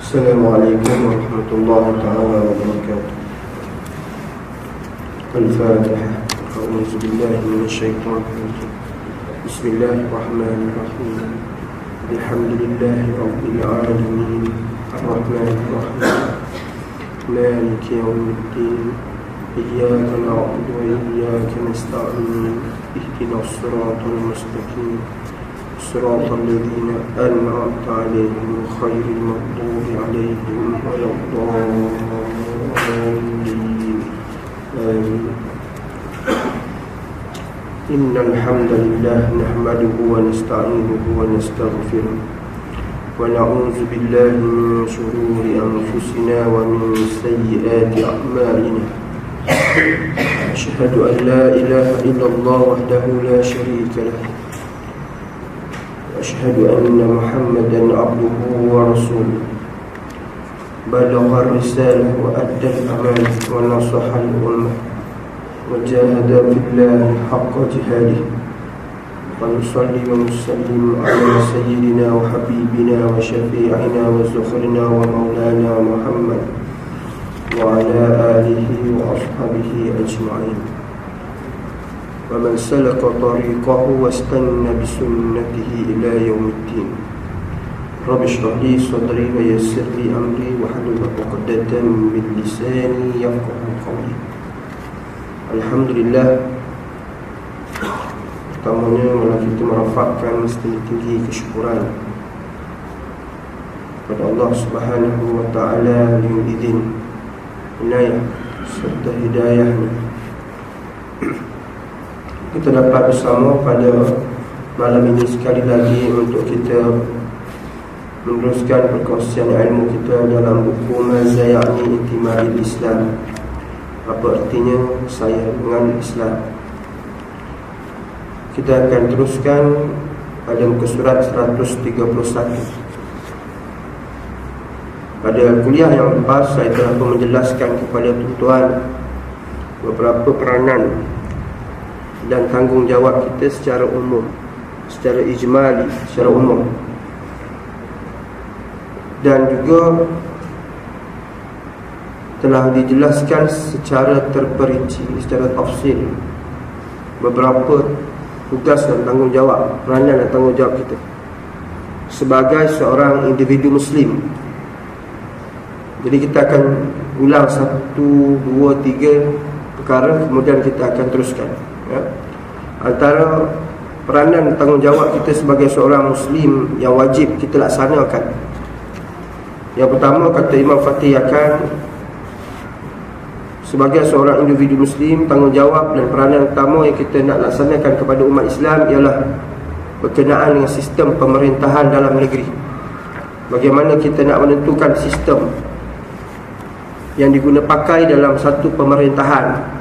Assalamualaikum warahmatullahi taala wabarakatuh. Al-Fatihah. A'udzu billahi minasyaitonir rajim. Bismillahirrahmanirrahim. Alhamdulillahi rabbil alamin. Ar-Rahmanir Rahim. Maliki yaumiddin. Iyyaka na'budu wa iyyaka nasta'in. Ihdinas siratal mustaqim. صراط الذين أنعمت عليهم غير المغضوب عليهم ولا الضالين آمين. إن الحمد لله نحمده ونستعينه ونستغفره ونعوذ بالله من شرور أنفسنا ومن سيئات أعمالنا. أشهد أن لا إله إلا الله وحده لا شريك له أشهد أن محمدا عبده ورسوله بلغ الرسالة وأدى الأمانة ونصح الأمة وجاهد في الله حق جهاده ونصلي ونسلم على سيدنا وحبيبنا وشفيعنا وزخرنا ومولانا محمد وعلى آله وأصحابه أجمعين ومن سلك طريقه واستنى بسنته إلى يوم الدين. رب اشرح لي صدري ويسر لي أمري واحلل عقدة من لساني يفقهوا قولي. Alhamdulillah, pertamanya malah kita merafakkan setinggi-tinggi kesyukuran kepada Allah Subhanahu wa ta'ala yang izin, inayah serta hidayahnya kita dapat bersama pada malam ini sekali lagi untuk kita meneruskan perkongsian ilmu kita dalam buku Maza Ya'ni Intimadil Islam. Apa artinya saya dengan Islam? Kita akan teruskan pada muka surat 131. Pada kuliah yang lepas saya telah menjelaskan kepada tuan-tuan beberapa peranan dan tanggungjawab kita secara umum, secara ijmali, secara umum. Dan juga telah dijelaskan secara terperinci, secara tafsil beberapa tugas dan tanggungjawab, peranan dan tanggungjawab kita sebagai seorang individu Muslim. Jadi kita akan ulang 1, 2, 3 perkara, kemudian kita akan teruskan. Antara peranan tanggungjawab kita sebagai seorang Muslim yang wajib kita laksanakan, yang pertama kata Imam Fatih akan sebagai seorang individu Muslim, tanggungjawab dan peranan utama yang kita nak laksanakan kepada umat Islam ialah berkenaan dengan sistem pemerintahan dalam negeri. Bagaimana kita nak menentukan sistem yang diguna pakai dalam satu pemerintahan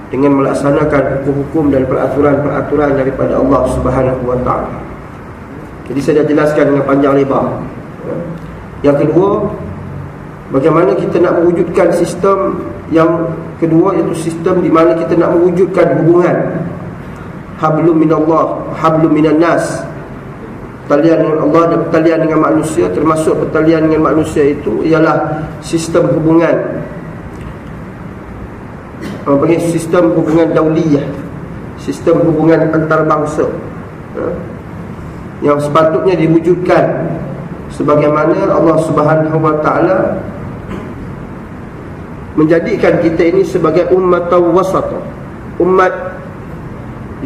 dengan melaksanakan hukum-hukum dan peraturan-peraturan daripada Allah Subhanahu wa ta'ala. Jadi saya dah jelaskan dengan panjang lebar. Yang kedua, bagaimana kita nak mewujudkan sistem yang kedua, iaitu sistem di mana kita nak mewujudkan hubungan hablum minallah, hablum minan nas, pertalian dengan Allah dan pertalian dengan manusia. Termasuk pertalian dengan manusia itu ialah sistem hubungan, orang panggil sistem hubungan dauliyah, sistem hubungan antarabangsa, yang sepatutnya diwujudkan sebagaimana Allah Subhanahu wa ta'ala menjadikan kita ini sebagai umat wasat, umat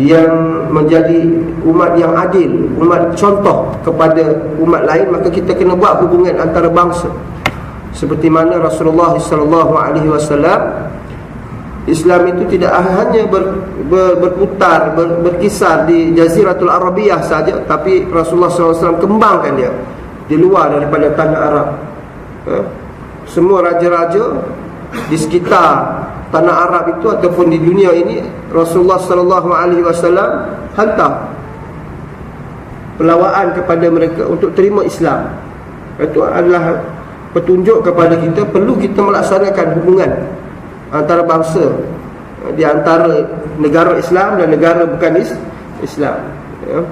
yang menjadi umat yang adil, umat contoh kepada umat lain. Maka kita kena buat hubungan antarabangsa seperti mana Rasulullah sallallahu alaihi wasallam, Islam itu tidak hanya berputar, berkisar di Jaziratul Arabiyah saja, tapi Rasulullah SAW kembangkan dia di luar daripada tanah Arab. Semua raja-raja di sekitar tanah Arab itu ataupun di dunia ini, Rasulullah SAW hantar pelawaan kepada mereka untuk terima Islam. Itu adalah petunjuk kepada kita perlu kita melaksanakan hubungan antara bangsa di antara negara Islam dan negara bukan Islam, ya.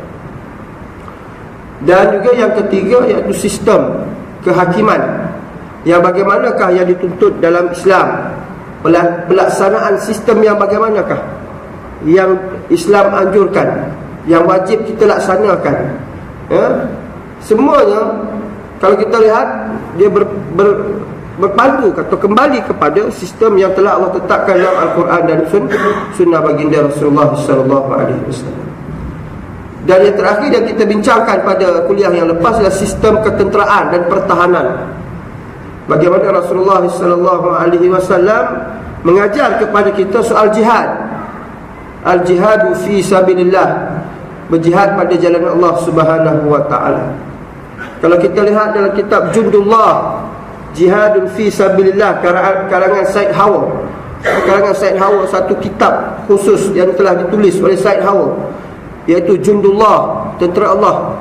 Dan juga yang ketiga iaitu sistem kehakiman Yang bagaimanakah yang dituntut dalam Islam? Pelaksanaan sistem yang bagaimanakah yang Islam anjurkan, yang wajib kita laksanakan? Semuanya kalau kita lihat dia berpandu atau kembali kepada sistem yang telah Allah tetapkan dalam Al-Quran dan sunnah baginda Rasulullah sallallahu alaihi wasallam. Dan yang terakhir yang kita bincangkan pada kuliah yang lepas adalah sistem ketenteraan dan pertahanan. Bagaimana Rasulullah sallallahu alaihi wasallam mengajar kepada kita soal jihad. Al-jihadu fi sabilillah, berjihad pada jalan Allah Subhanahu wa taala. Kalau kita lihat dalam kitab Jundullah, Jihadun fi sabilillah, karangan Said Hawa. Karangan Said Hawa satu kitab khusus yang telah ditulis oleh Said Hawa, iaitu Jundullah, tentera Allah.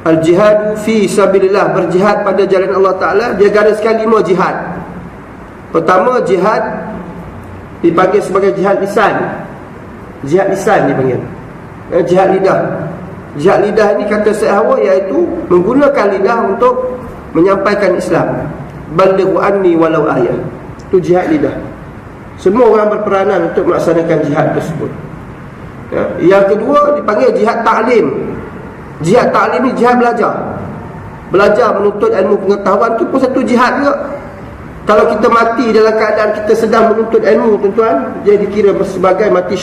Al-jihadu fi sabilillah, berjihad pada jalan Allah Ta'ala. Dia gariskan 5 jihad. Pertama, jihad dipanggil sebagai jihad lisan. Jihad lisan dipanggil, jihad lidah. Jihad lidah ini kata Said Hawa iaitu menggunakan lidah untuk menyampaikan Islam. Balighu anni walau ayat. Itu jihad lidah. Semua orang berperanan untuk melaksanakan jihad tersebut. Yang kedua dipanggil jihad ta'lim. Jihad ta'lim ni jihad belajar. Belajar menuntut ilmu pengetahuan, tu pun satu jihad juga. Kalau kita mati dalam keadaan kita sedang menuntut ilmu, tuan-tuan, dia dikira sebagai mati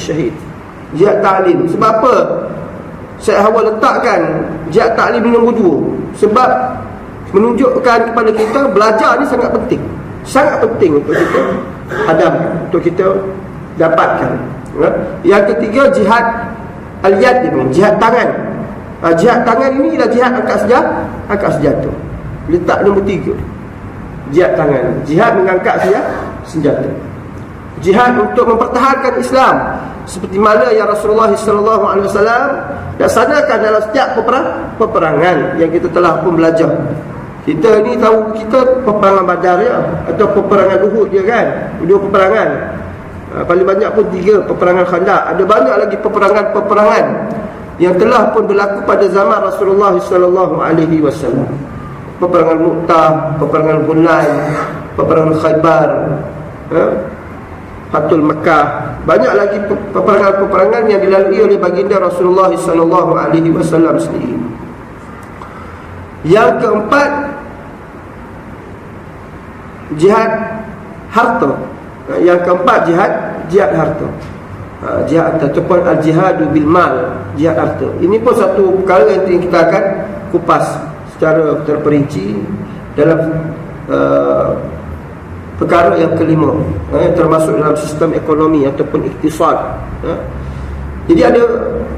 syahid. Jihad ta'lim. Sebab apa Syekh Hawa letakkan jihad ta'lim nombor 2? Sebab menunjukkan kepada kita belajar ni sangat penting. Sangat penting untuk kita hadam, untuk kita dapatkan. Yang ketiga, jihad al-yad, jihad tangan. Jihad tangan ini ialah jihad angkat senjata. Letak nombor 3. Jihad tangan, jihad mengangkat senjata. Jihad untuk mempertahankan Islam, seperti mana yang Rasulullah sallallahu alaihi wasallam laksanakan dalam setiap peperangan yang kita telah pun belajar. Kita ni tahu kita peperangan Badar ya, atau peperangan Uhud je kan. 2 peperangan. Paling banyak pun 3 peperangan Khandaq. Ada banyak lagi peperangan-peperangan yang telah pun berlaku pada zaman Rasulullah sallallahu alaihi wasallam. Peperangan Mu'tah, peperangan Hunain, peperangan Khaybar, Fatul Makkah. Banyak lagi peperangan-peperangan yang dilalui oleh baginda Rasulullah sallallahu alaihi wasallam sendiri. Yang keempat, jihad harta. Yang keempat, jihad harta. Jihad ataupun al-jihadu bil mal, jihad harta. Ini pun satu perkara yang kita akan kupas secara terperinci dalam perkara yang kelima, termasuk dalam sistem ekonomi ataupun iktisad. Jadi ada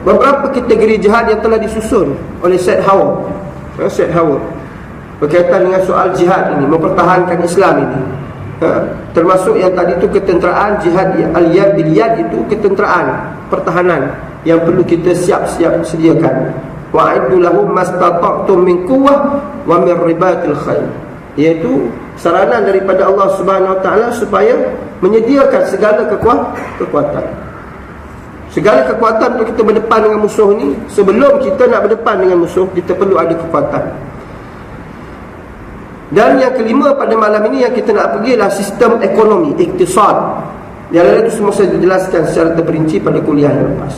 beberapa kategori jihad yang telah disusun oleh Said Hawa. Said Hawa berkaitan dengan soal jihad ini, mempertahankan Islam ini. Termasuk yang tadi itu ketenteraan, jihad al-yad bil yad, itu ketenteraan, pertahanan yang perlu kita siap-siap sediakan. Wa'iddu lahum mastata'tum min quwwah wa min ribatil khair, iaitu saranan daripada Allah Subhanahu Wa Taala supaya menyediakan segala kekuatan. Segala kekuatan untuk kita berdepan dengan musuh ni. Sebelum kita nak berdepan dengan musuh, kita perlu ada kekuatan. Dan yang kelima pada malam ini yang kita nak pergi adalah sistem ekonomi, iktisad. Yang lain itu semua saya jelaskan secara terperinci pada kuliah yang lepas.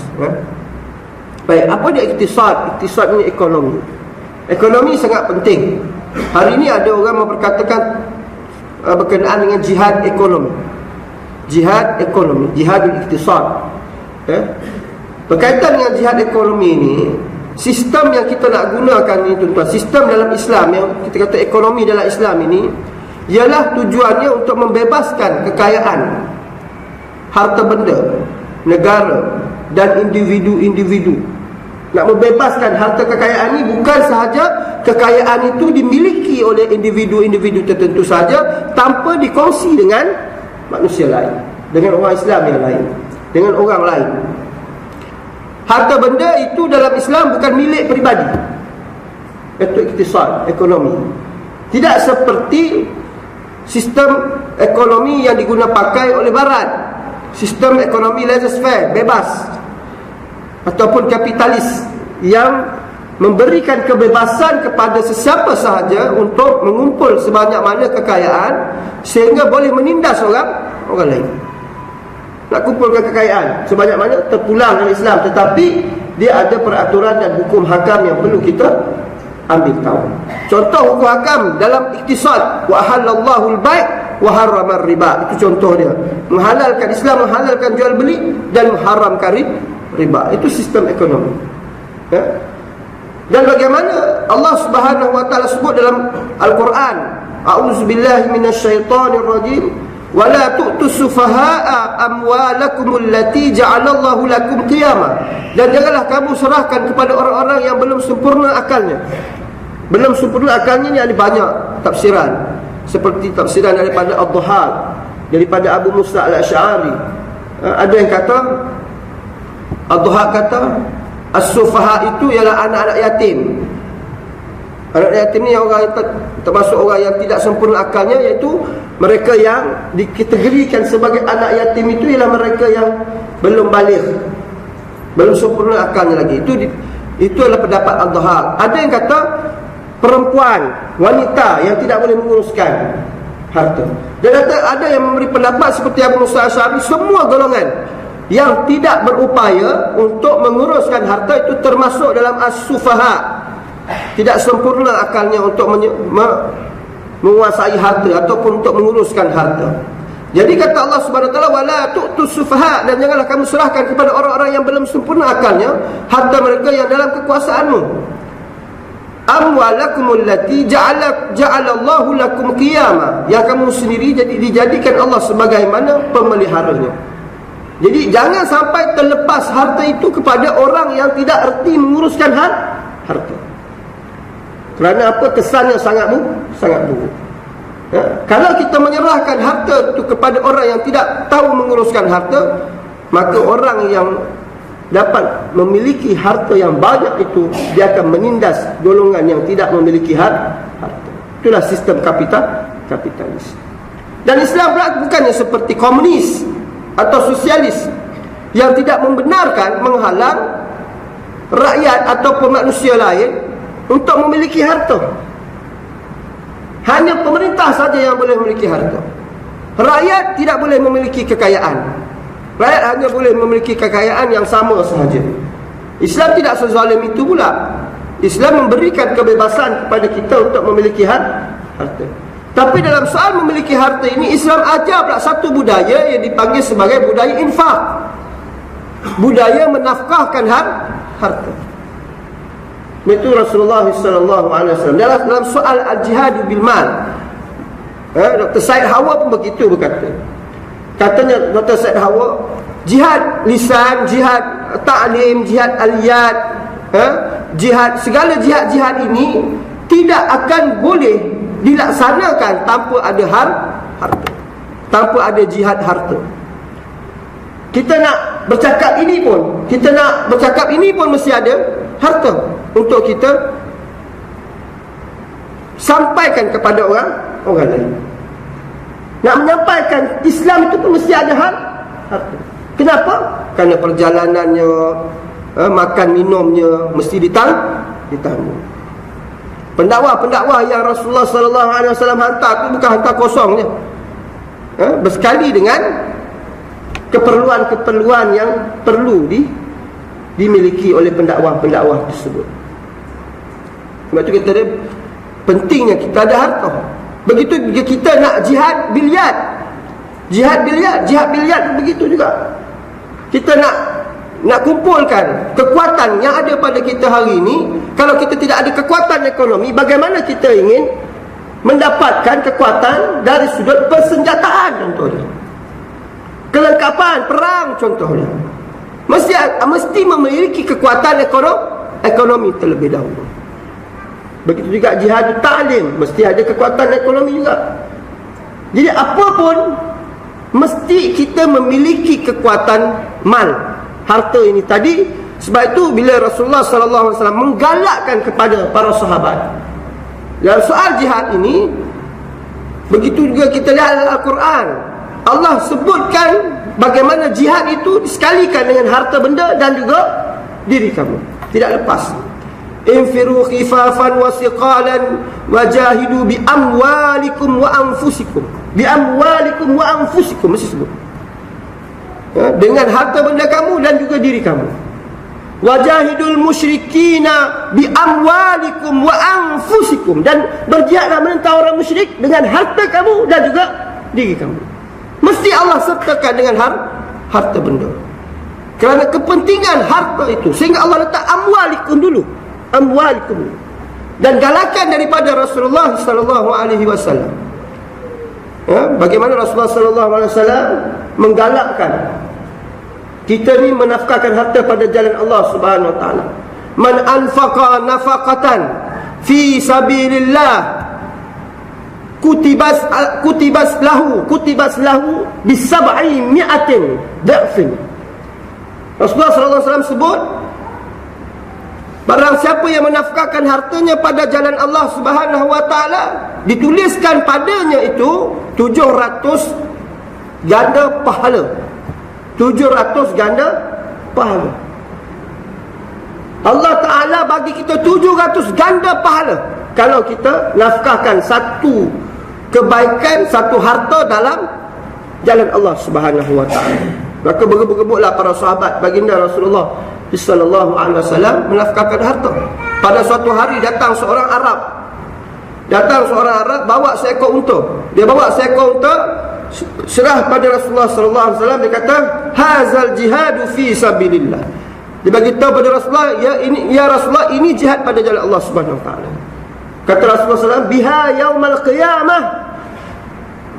Baik, apa dia iktisad? Iktisad ini ekonomi. Ekonomi sangat penting. Hari ini ada orang memperkatakan berkenaan dengan jihad ekonomi. Jihad ekonomi, jihadul iktisad. Berkaitan dengan jihad ekonomi ini, sistem yang kita nak gunakan ini tuan-tuan, sistem dalam Islam yang kita kata ekonomi dalam Islam ini, ialah tujuannya untuk membebaskan kekayaan, harta benda, negara dan individu-individu. Nak membebaskan harta kekayaan ini bukan sahaja kekayaan itu dimiliki oleh individu-individu tertentu saja tanpa dikongsi dengan manusia lain, dengan orang Islam yang lain, dengan orang lain. Harta benda itu dalam Islam bukan milik peribadi. Itu iktisad, ekonomi. Tidak seperti sistem ekonomi yang digunakan pakai oleh Barat. Sistem ekonomi laissez-faire, bebas, ataupun kapitalis yang memberikan kebebasan kepada sesiapa sahaja untuk mengumpul sebanyak mana kekayaan sehingga boleh menindas orang lain. Nak kumpulkan kekayaan sebanyak mana terpulang dalam Islam, tetapi dia ada peraturan dan hukum hakam yang perlu kita ambil tahu. Contoh hukum hakam dalam iktisad, wa halallahu al-bai' wa harrama riba. Itu contoh dia. Menghalalkan, Islam menghalalkan jual beli dan mengharamkan riba. Itu sistem ekonomi. Ya? Dan bagaimana Allah Subhanahu wa taala sebut dalam Al-Quran, a'udzubillahi minasyaitonir rajim, wa la tu'tus sufaha'a amwalakum allati ja'alallahu lakum qiyama. Dan janganlah kamu serahkan kepada orang-orang yang belum sempurna akalnya. Belum sempurna akalnya ni ada banyak tafsiran. Seperti tafsiran daripada Ad-Dhahhak, daripada Abu Musa al-Asy'ari. Ada yang kata, Ad-Dhahhak kata as-sufaha itu ialah anak-anak yatim. Anak yatim ni orang yang termasuk orang yang tidak sempurna akalnya, iaitu mereka yang dikategorikan sebagai anak yatim itu ialah mereka yang belum baligh, belum sempurna akalnya lagi. Itu adalah pendapat Al-Dhahhak. Ada yang kata perempuan, wanita yang tidak boleh menguruskan harta. Dan ada yang memberi pendapat seperti Abu Musa al-Asy'ari, semua golongan yang tidak berupaya untuk menguruskan harta itu termasuk dalam as-sufaha, tidak sempurna akalnya untuk menguasai harta ataupun untuk menguruskan harta. Jadi kata Allah Subhanahu wa taala, wala tu'tus sufaha, dan janganlah kamu serahkan kepada orang-orang yang belum sempurna akalnya harta mereka yang dalam kekuasaanmu. Amwalakum allati ja'alallahu lakum qiyama, yang kamu sendiri dijadikan Allah sebagaimana pemeliharanya. Jadi jangan sampai terlepas harta itu kepada orang yang tidak erti menguruskan harta. Kerana apa? Kesannya sangat buruk. Ya? Kalau kita menyerahkan harta itu kepada orang yang tidak tahu menguruskan harta, maka orang yang dapat memiliki harta yang banyak itu, dia akan menindas golongan yang tidak memiliki harta. Itulah sistem kapitalis. Dan Islam bukannya seperti komunis atau sosialis yang tidak membenarkan menghalang rakyat ataupun manusia lain untuk memiliki harta. Hanya pemerintah saja yang boleh memiliki harta. Rakyat tidak boleh memiliki kekayaan. Rakyat hanya boleh memiliki kekayaan yang sama sahaja. Islam tidak sezalim itu pula. Islam memberikan kebebasan kepada kita untuk memiliki harta. Tapi dalam soal memiliki harta ini, Islam ajar pula satu budaya yang dipanggil sebagai budaya infak. Budaya menafkahkan harta. Itu Rasulullah SAW dalam soal al-jihad bil mal. Dr. Said Hawa pun begitu berkata. Katanya Dr. Said Hawa, jihad lisan, jihad ta'lim, jihad aliyat, jihad, segala jihad ini tidak akan boleh dilaksanakan tanpa ada harta, tanpa ada jihad harta. Kita nak bercakap ini pun mesti ada harta untuk kita sampaikan kepada orang lain. Nak menyampaikan Islam itu pun mesti ada harta. Kenapa? Kerana perjalanannya, makan minumnya mesti ditanggung. Pendakwah yang Rasulullah SAW hantar itu bukan hantar kosongnya. Bersekali dengan keperluan-keperluan yang perlu dimiliki oleh pendakwah tersebut. Sebab itu kita ada pentingnya kita ada harta. Begitu juga kita nak jihad bilyad. Jihad bilyad begitu juga. Kita nak kumpulkan kekuatan yang ada pada kita hari ini. Kalau kita tidak ada kekuatan ekonomi, bagaimana kita ingin mendapatkan kekuatan dari sudut persenjataan contohnya, kelengkapan perang contohnya? Mesti memiliki kekuatan ekonomi terlebih dahulu. Begitu juga jihad ta'lim, mesti ada kekuatan ekonomi juga. Jadi apa pun mesti kita memiliki kekuatan mal, harta ini tadi. Sebab itu bila Rasulullah SAW menggalakkan kepada para sahabat dalam soal jihad ini, begitu juga kita lihat dalam Al-Quran, Allah sebutkan bagaimana jihad itu disekalikan dengan harta benda dan juga diri kamu. Tidak lepas. infiru khifafan wa siqalan wajahidu bi amwalikum wa anfusikum. Bi amwalikum wa anfusikum, mesti sebut. Dengan harta benda kamu dan juga diri kamu. Wajahidul musyrikina bi amwalikum wa anfusikum, dan berjihadlah menentang orang musyrik dengan harta kamu dan juga diri kamu. Mesti Allah sertakan dengan harta benda. Kerana kepentingan harta itu, sehingga Allah letak amwalikum dulu. Amwalikum dulu. Dan galakan daripada Rasulullah sallallahu alaihi wasallam. Bagaimana Rasulullah sallallahu alaihi wasallam menggalakkan kita ni menafkahkan harta pada jalan Allah Subhanahu wa taala. Man anfaqa nafaqatan fi sabilillah kutibas lahu bi sab'i mi'atin da'fin. Rasulullah sallallahu alaihi wasallam sebut, barang siapa yang menafkahkan hartanya pada jalan Allah Subhanahu wa taala, dituliskan padanya itu 700 ganda pahala. 700 ganda pahala. Allah Ta'ala bagi kita 700 ganda pahala kalau kita nafkahkan satu kebaikan, satu harta dalam jalan Allah Subhanahu wa taala. Maka bergebut-gebutlah para sahabat baginda Rasulullah sallallahu alaihi wasallam menafkahkan harta. Pada suatu hari datang seorang Arab. Bawa seekor unta. Dia bawa seekor unta, serah pada Rasulullah sallallahu alaihi wasallam. Dia kata, hazal jihadu fi sabilillah. Dia bagi tahu pada Rasulullah, ya Rasulullah, ini jihad pada jalan Allah Subhanahu wa taala. Kata Rasulullah sallallahu alaihi wasallam,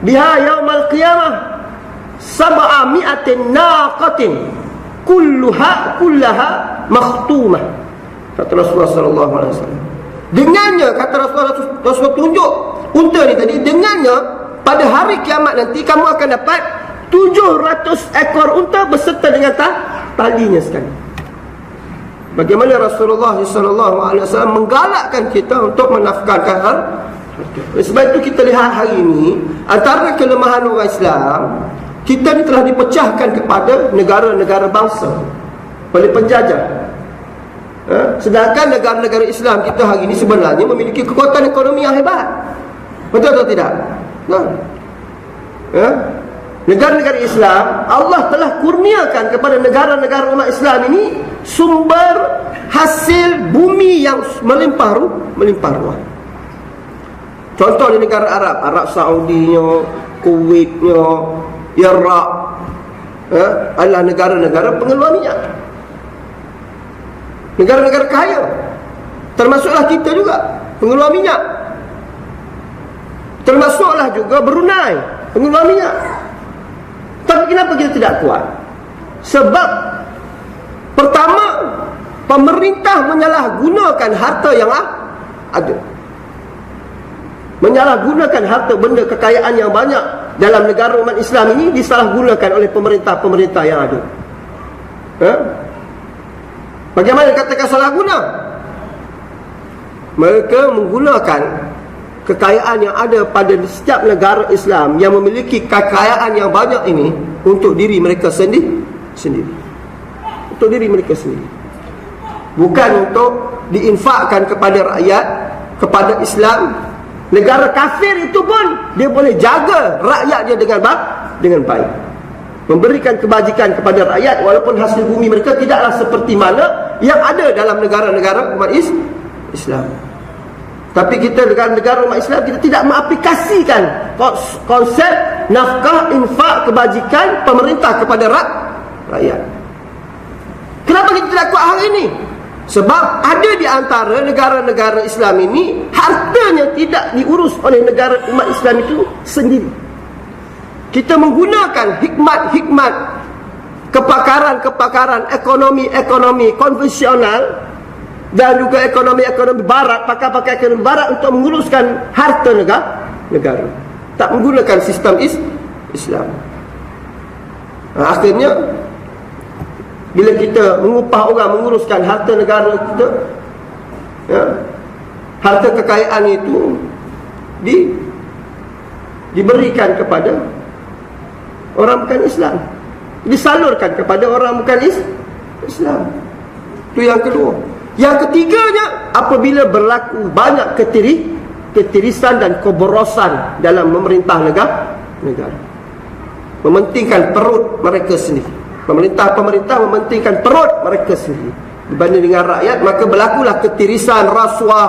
biha yaumal qiyamah sab'ami'atin naqatin kullaha makhtumah. Kata Rasulullah sallallahu alaihi wasallam, dengannya, kata Rasulullah tunjuk unta ni tadi, dengannya pada hari kiamat nanti kamu akan dapat 700 ekor unta beserta dengan talinya sekali. Bagaimana Rasulullah SAW menggalakkan kita untuk menafkahkan harta. Sebab itu kita lihat hari ini, antara kelemahan orang Islam, kita ni telah dipecahkan kepada negara-negara bangsa oleh penjajah. Sedangkan negara-negara Islam kita hari ini sebenarnya memiliki kekuatan ekonomi yang hebat. Betul atau tidak? Negara-negara Islam, Allah telah kurniakan kepada negara-negara umat Islam ini sumber hasil bumi yang melimpah ruah. Contoh di negara Arab Saudinya, Kuwaitnya, Iraq, adalah negara-negara pengeluar minyak. Negara-negara kaya, termasuklah kita juga, pengeluar minyak. Termasuklah juga Brunei, pengeluar minyak. Tapi kenapa kita tidak kuat? Sebab pertama, pemerintah menyalahgunakan harta yang ada. Menyalahgunakan harta benda kekayaan yang banyak dalam negara umat Islam ini disalahgunakan oleh pemerintah-pemerintah yang ada. Bagaimana dikatakan salah guna? Mereka menggunakan kekayaan yang ada pada setiap negara Islam yang memiliki kekayaan yang banyak ini untuk diri mereka sendiri. Untuk diri mereka sendiri. Bukan untuk diinfakkan kepada rakyat, kepada Islam. Negara kafir itu pun dia boleh jaga rakyat dia dengan baik, memberikan kebajikan kepada rakyat, walaupun hasil bumi mereka tidaklah seperti mana yang ada dalam negara-negara umat Islam. Tapi kita negara-negara umat Islam, kita tidak mengaplikasikan konsep nafkah, infak, kebajikan pemerintah kepada rakyat. Kenapa kita tidak kuat hari ini? Sebab ada di antara negara-negara Islam ini, hartanya tidak diurus oleh negara umat Islam itu sendiri. Kita menggunakan hikmat-hikmat, kepakaran ekonomi konvensional dan juga ekonomi barat, pakar-pakar ekonomi barat untuk menguruskan harta negara. Tak menggunakan sistem Islam. Akhirnya bila kita mengupah orang menguruskan harta negara kita, harta kekayaan itu diberikan kepada orang bukan Islam, disalurkan kepada orang bukan Islam. Itu yang kedua. Yang ketiganya, apabila berlaku banyak ketirisan dan keborosan dalam memerintah negara, mementingkan perut mereka sendiri. Pemerintah mementingkan perut mereka sendiri dibanding dengan rakyat, maka berlakulah ketirisan, rasuah,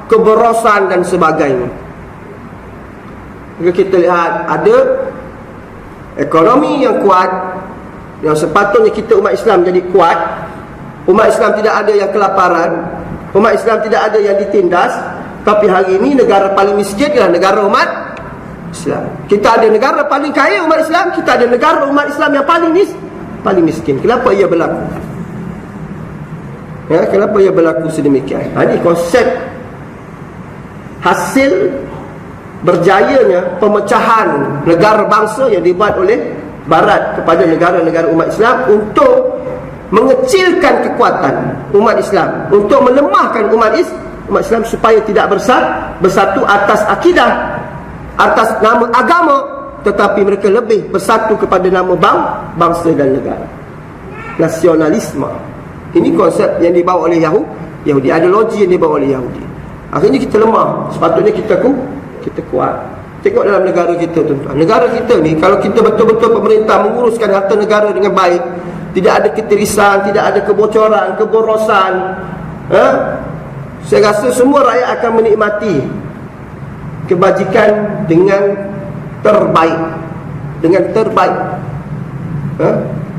keborosan dan sebagainya. Jika kita lihat ada ekonomi yang kuat, yang sepatutnya kita umat Islam jadi kuat, umat Islam tidak ada yang kelaparan, umat Islam tidak ada yang ditindas, tapi hari ini negara paling miskin adalah negara umat Islam. Kita ada negara paling kaya umat Islam, kita ada negara umat Islam yang paling miskin. Kenapa ia berlaku? Kenapa ia berlaku sedemikian? Ini konsep hasil berjayanya pemecahan negara bangsa yang dibuat oleh Barat kepada negara-negara umat Islam untuk mengecilkan kekuatan umat Islam, untuk melemahkan umat Islam supaya tidak bersatu atas akidah, atas nama agama, tetapi mereka lebih bersatu kepada nama bangsa dan negara. Nasionalisme. Ini konsep yang dibawa oleh Yahudi, ideologi yang dibawa oleh Yahudi. Akhirnya kita lemah. Sepatutnya kita kuat. Tengok dalam negara kita, tuan-tuan. Negara kita ni, kalau kita betul-betul pemerintah menguruskan harta negara dengan baik, tidak ada ketirisan, tidak ada kebocoran, keborosan, saya rasa semua rakyat akan menikmati kebajikan dengan terbaik.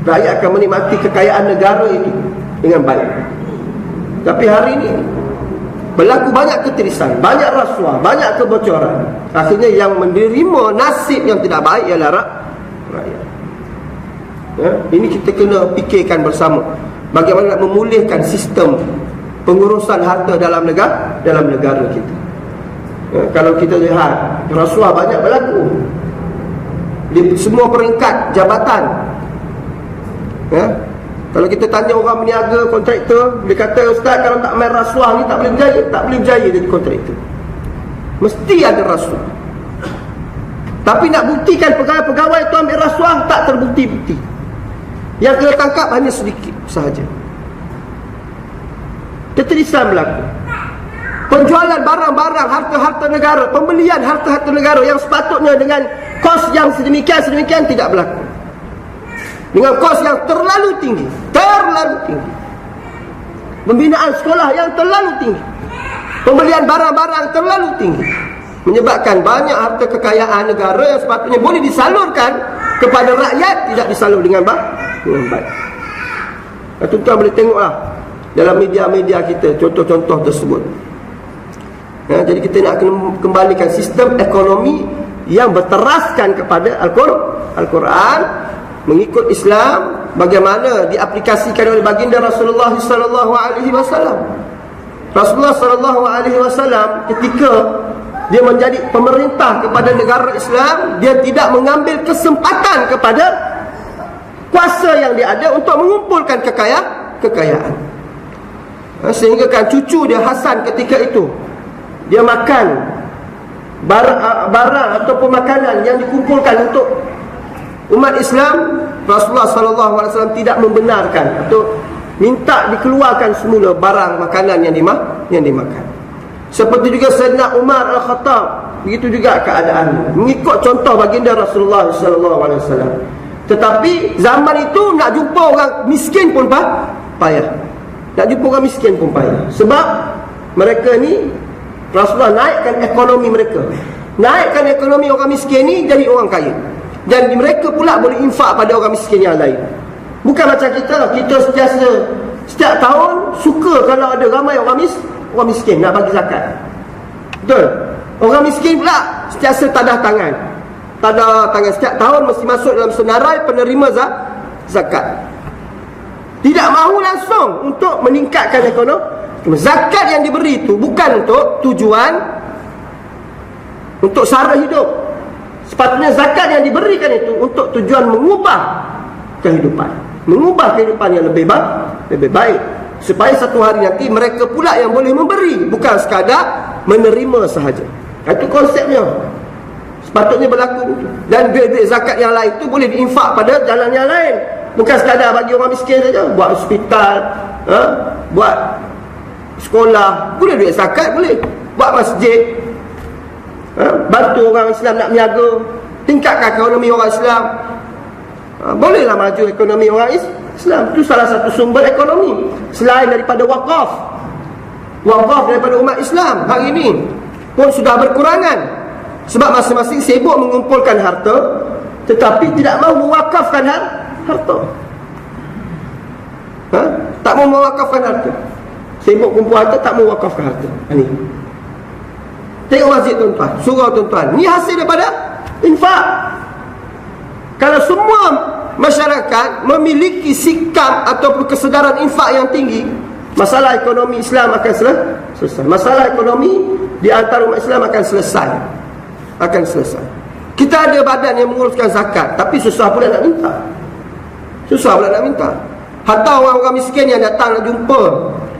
Rakyat akan menikmati kekayaan negara itu dengan baik. Tapi hari ini berlaku banyak ketirisan, banyak rasuah, banyak kebocoran. Akhirnya yang menerima nasib yang tidak baik ialah rakyat. Ini kita kena fikirkan bersama, bagaimana nak memulihkan sistem pengurusan harta dalam negara kita. Kalau kita lihat, rasuah banyak berlaku di semua peringkat jabatan. Kalau kita tanya orang berniaga, kontraktor, dia kata, "Ustaz, kalau tak main rasuah ni tak boleh berjaya jadi kontraktor. Mesti ada rasuah." Tapi nak buktikan pegawai-pegawai tu ambil rasuah, tak terbukti-bukti. Yang kena tangkap hanya sedikit sahaja. Ketirisan berlaku. Penjualan barang-barang, harta-harta negara, pembelian harta-harta negara yang sepatutnya dengan kos yang sedemikian tidak berlaku. Dengan kos yang terlalu tinggi. Pembinaan sekolah yang terlalu tinggi. Pembelian barang-barang terlalu tinggi. Menyebabkan banyak harta kekayaan negara yang sepatutnya boleh disalurkan kepada rakyat, tidak disalur dengan baik. Tuan-tuan boleh tengoklah dalam media-media kita contoh-contoh tersebut. Jadi kita nak kembalikan sistem ekonomi yang berteraskan kepada Al-Quran, mengikut Islam, bagaimana diaplikasikan oleh baginda Rasulullah sallallahu alaihi wasallam. Rasulullah sallallahu alaihi wasallam ketika dia menjadi pemerintah kepada negara Islam, dia tidak mengambil kesempatan kepada kuasa yang dia ada untuk mengumpulkan kekayaan. Sehingga kan cucu dia Hasan ketika itu, dia makan barang ataupun makanan yang dikumpulkan untuk umat Islam. Rasulullah SAW tidak membenarkan atau minta dikeluarkan semula barang makanan yang dimakan. Seperti juga Sayyidina Umar Al-Khattab, begitu juga keadaan mengikut contoh baginda Rasulullah SAW. Tetapi zaman itu nak jumpa orang miskin pun payah. Sebab mereka ni, Rasulullah naikkan ekonomi mereka, naikkan ekonomi orang miskin ni jadi orang kaya. Dan mereka pula boleh infak pada orang miskin yang lain. Bukan macam kita setiap tahun suka kalau ada ramai orang miskin nak bagi zakat. Betul? Orang miskin pula sentiasa tadah tangan. Setiap tahun mesti masuk dalam senarai penerima zakat. Tidak mahu langsung untuk meningkatkan ekonomi. Zakat yang diberi itu bukan untuk tujuan untuk sara hidup. Sepatutnya zakat yang diberikan itu untuk tujuan mengubah kehidupan yang lebih baik, supaya satu hari nanti mereka pula yang boleh memberi, bukan sekadar menerima sahaja. Itu konsepnya. Sepatutnya berlaku. Dan duit-duit zakat yang lain itu boleh diinfak pada jalan yang lain, bukan sekadar bagi orang miskin saja. Buat hospital, buat sekolah, boleh duit zakat, boleh buat masjid, bantu orang Islam nak berniaga, tingkatkan ekonomi orang Islam. Bolehlah maju ekonomi orang Islam. Itu salah satu sumber ekonomi selain daripada wakaf. Wakaf daripada umat Islam hari ini pun sudah berkurangan, sebab masing-masing sibuk mengumpulkan harta tetapi tidak mahu mewakafkan harta. Tak mahu mewakafkan harta, sibuk kumpul harta, tak mahu wakafkan harta. Ini tengok masjid tuan-tuan, surau tuan-tuan, ni hasil daripada infak. Kalau semua masyarakat memiliki sikap ataupun kesedaran infak yang tinggi, masalah ekonomi Islam akan selesai. Masalah ekonomi di antara umat Islam akan selesai. Kita ada badan yang menguruskan zakat, tapi susah pula nak minta. Hatta orang-orang miskin yang datang nak jumpa,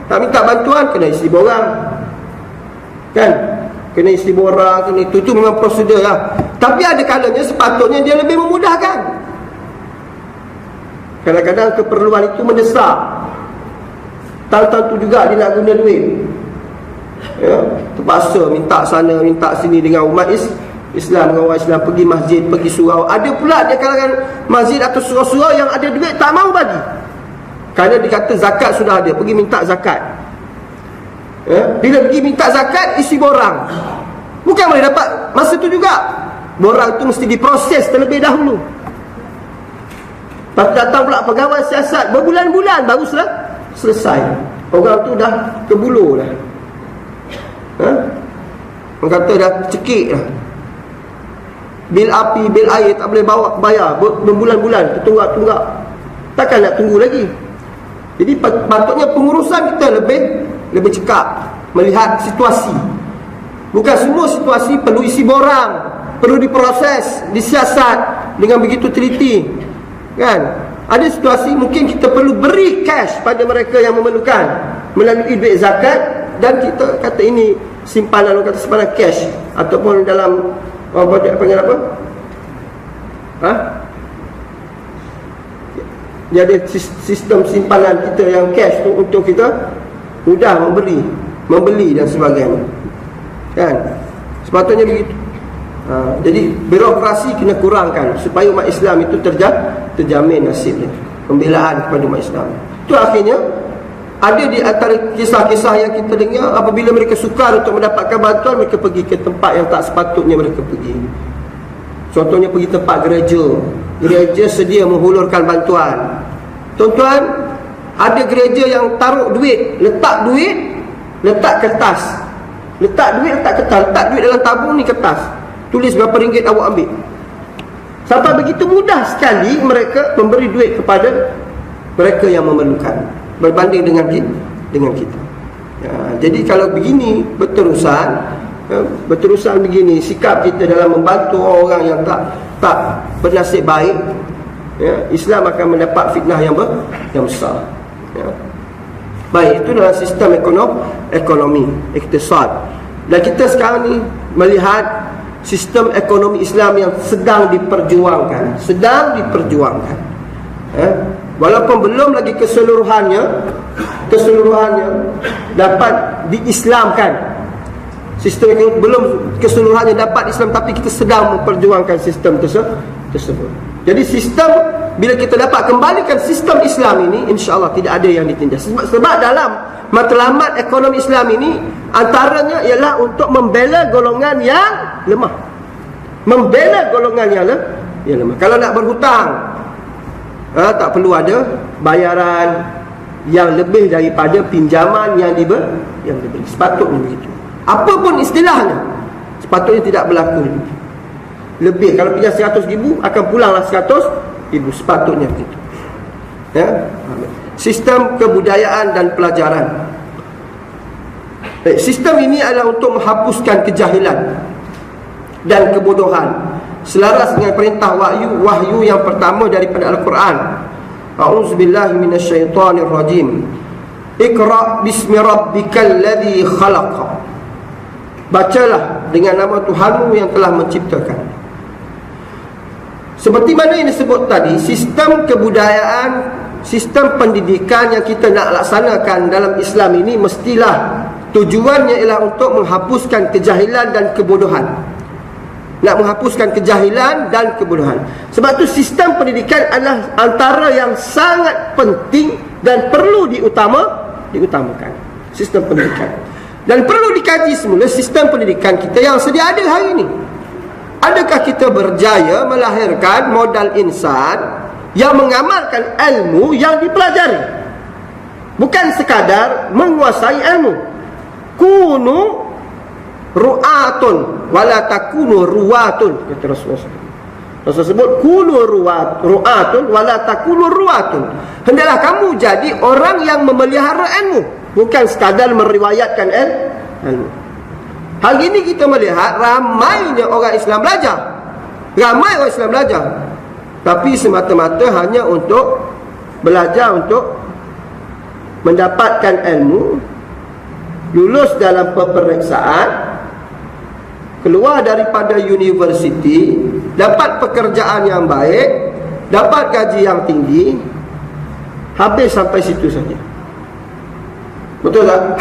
nak minta bantuan, kena isi borang, kan? Kena isi borang, kena itu memang prosedur lah. Tapi ada kalanya sepatutnya dia lebih memudahkan. Kadang-kadang keperluan itu mendesak, tahun-tahun tu juga dia nak guna duit, terpaksa minta sana minta sini dengan umat Islam, dengan orang Islam, pergi masjid, pergi surau. Ada pula dia kalangan masjid atau surau-surau yang ada duit tak mau bagi, kerana dikata zakat sudah ada, pergi minta zakat. Bila pergi minta zakat, isi borang, bukan boleh dapat masa tu juga. Borang tu mesti diproses terlebih dahulu. Lepas datang pula pegawai siasat, berbulan-bulan baru selesai. Orang tu dah kebulu dah. Orang kata dah cekik dah. Bil api, bil air tak boleh bayar, berbulan-bulan tertunggak-tunggak. Takkan nak tunggu lagi. Jadi patutnya pengurusan kita lebih cekap, melihat situasi. Bukan semua situasi perlu isi borang, perlu diproses, disiasat dengan begitu teliti, kan? Ada situasi mungkin kita perlu beri cash pada mereka yang memerlukan melalui duit zakat, dan kita kata ini simpanan, orang kata simpanan cash, ataupun dalam panggil apa? Dia ada sistem simpanan kita yang cash tu untuk kita mudah membeli dan sebagainya, kan? Sepatutnya begitu. Jadi birokrasi kena kurangkan supaya umat Islam itu terjamin nasibnya, pembelaan kepada umat Islam. Itu akhirnya ada di antara kisah-kisah yang kita dengar, apabila mereka sukar untuk mendapatkan bantuan, mereka pergi ke tempat yang tak sepatutnya mereka pergi. Contohnya pergi tempat gereja sedia menghulurkan bantuan. Tuan-tuan, ada gereja yang taruh duit, letak kertas, letak duit dalam tabung ni kertas, tulis berapa ringgit awak ambil. Sampai begitu mudah sekali mereka memberi duit kepada mereka yang memerlukan, berbanding dengan kita. Jadi kalau begini berterusan begini sikap kita dalam membantu orang yang tak bernasib baik, Islam akan mendapat fitnah yang besar. Baik, itu dalam sistem ekonomi iktisad. Dan kita sekarang ni melihat sistem ekonomi Islam yang sedang diperjuangkan. Walaupun belum lagi keseluruhannya dapat diislamkan. Sistem ekonomi belum keseluruhannya dapat Islam, tapi kita sedang memperjuangkan sistem tersebut. Jadi sistem, bila kita dapat kembalikan sistem Islam ini, insya-Allah tidak ada yang ditindas. Sebab dalam matlamat ekonomi Islam ini, antaranya ialah untuk membela golongan yang lemah. Kalau nak berhutang, tak perlu ada bayaran yang lebih daripada pinjaman yang diberi. Sepatutnya begitu. Apapun istilahnya, sepatutnya tidak berlaku lebih. Kalau pinjam 100,000, akan pulanglah 100,000. Sepatutnya begitu. Sistem kebudayaan dan pelajaran. Sistem ini adalah untuk menghapuskan kejahilan dan kebodohan, selaras dengan perintah wahyu yang pertama daripada Al-Quran. A'udzubillahi minasyaitonirrajim. Iqra bismi rabbikal ladzi khalaq. Bacalah dengan nama Tuhanmu yang telah menciptakan. Seperti mana yang disebut tadi, sistem kebudayaan sistem pendidikan yang kita nak laksanakan dalam Islam ini mestilah tujuannya ialah untuk menghapuskan kejahilan dan kebodohan. Nak menghapuskan kejahilan dan kebodohan. Sebab tu sistem pendidikan adalah antara yang sangat penting dan perlu diutamakan. Sistem pendidikan. Dan perlu dikaji semula sistem pendidikan kita yang sedia ada hari ini. Adakah kita berjaya melahirkan modal insan yang mengamalkan ilmu yang dipelajari, bukan sekadar menguasai ilmu. Kunu ru'atun wala takunu ruwatun, kata Rasulullah sebut kunu ru'atun wala takunu ruwatun. Hendaklah kamu jadi orang yang memelihara ilmu, bukan sekadar meriwayatkan ilmu. Hari ini kita melihat ramainya orang Islam belajar, tapi semata-mata hanya untuk belajar, untuk mendapatkan ilmu, lulus dalam peperiksaan, keluar daripada universiti, dapat pekerjaan yang baik, dapat gaji yang tinggi, habis sampai situ saja. Betul tak?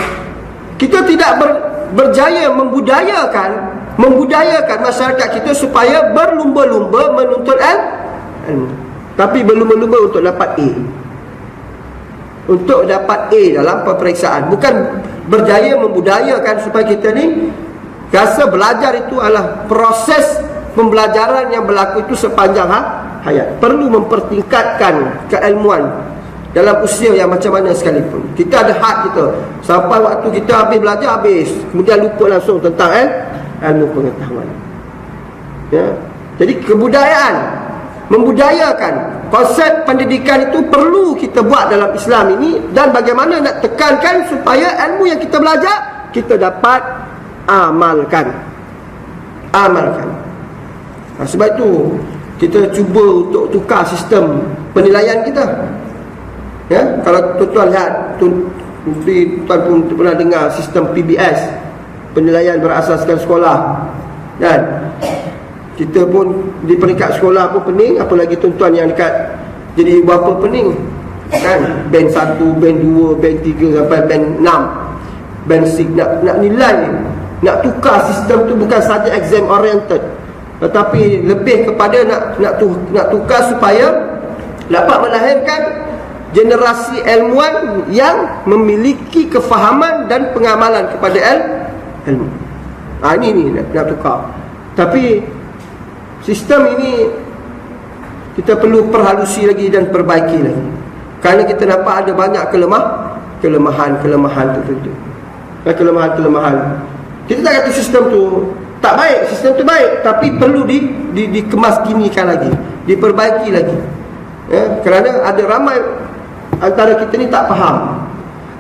Kita tidak berjaya membudayakan masyarakat kita supaya berlumba-lumba menuntut ilmu, tapi berlumba-lumba untuk dapat A, dalam peperiksaan. Bukan berjaya membudayakan supaya kita ni rasa belajar itu adalah proses pembelajaran yang berlaku itu sepanjang hayat. Perlu mempertingkatkan keilmuan dalam usia yang macam mana sekalipun. Kita ada had kita. Sampai waktu kita habis belajar, habis. Kemudian lupa langsung tentang ilmu pengetahuan. Ya. Jadi kebudayaan, membudayakan konsep pendidikan itu perlu kita buat dalam Islam ini. Dan bagaimana nak tekankan supaya ilmu yang kita belajar, kita dapat amalkan. Sebab itu kita cuba untuk tukar sistem penilaian kita. Ya, kalau tuan-tuan lihat, tuan pun pernah dengar sistem PBS, penilaian berasaskan sekolah. Dan kita pun di peringkat sekolah pun pening, apalagi tuan-tuan yang dekat jadi ibu bapa pening. Kan, band 1, band 2, band 3 sampai band 6, band 6 nak nilai, nak tukar sistem tu bukan saja exam oriented, tetapi lebih kepada nak tukar supaya dapat melahirkan generasi ilmuwan yang memiliki kefahaman dan pengamalan kepada ilmu. Ini nak tukar. Tapi sistem ini kita perlu perhalusi lagi dan perbaiki lagi. Kerana kita nampak ada banyak kelemahan tertentu. Kelemahan. Kita tak kata sistem tu tak baik, sistem tu baik, tapi perlu dikemas-kinikan lagi, diperbaiki lagi. Ya, kerana ada ramai antara kita ni tak faham.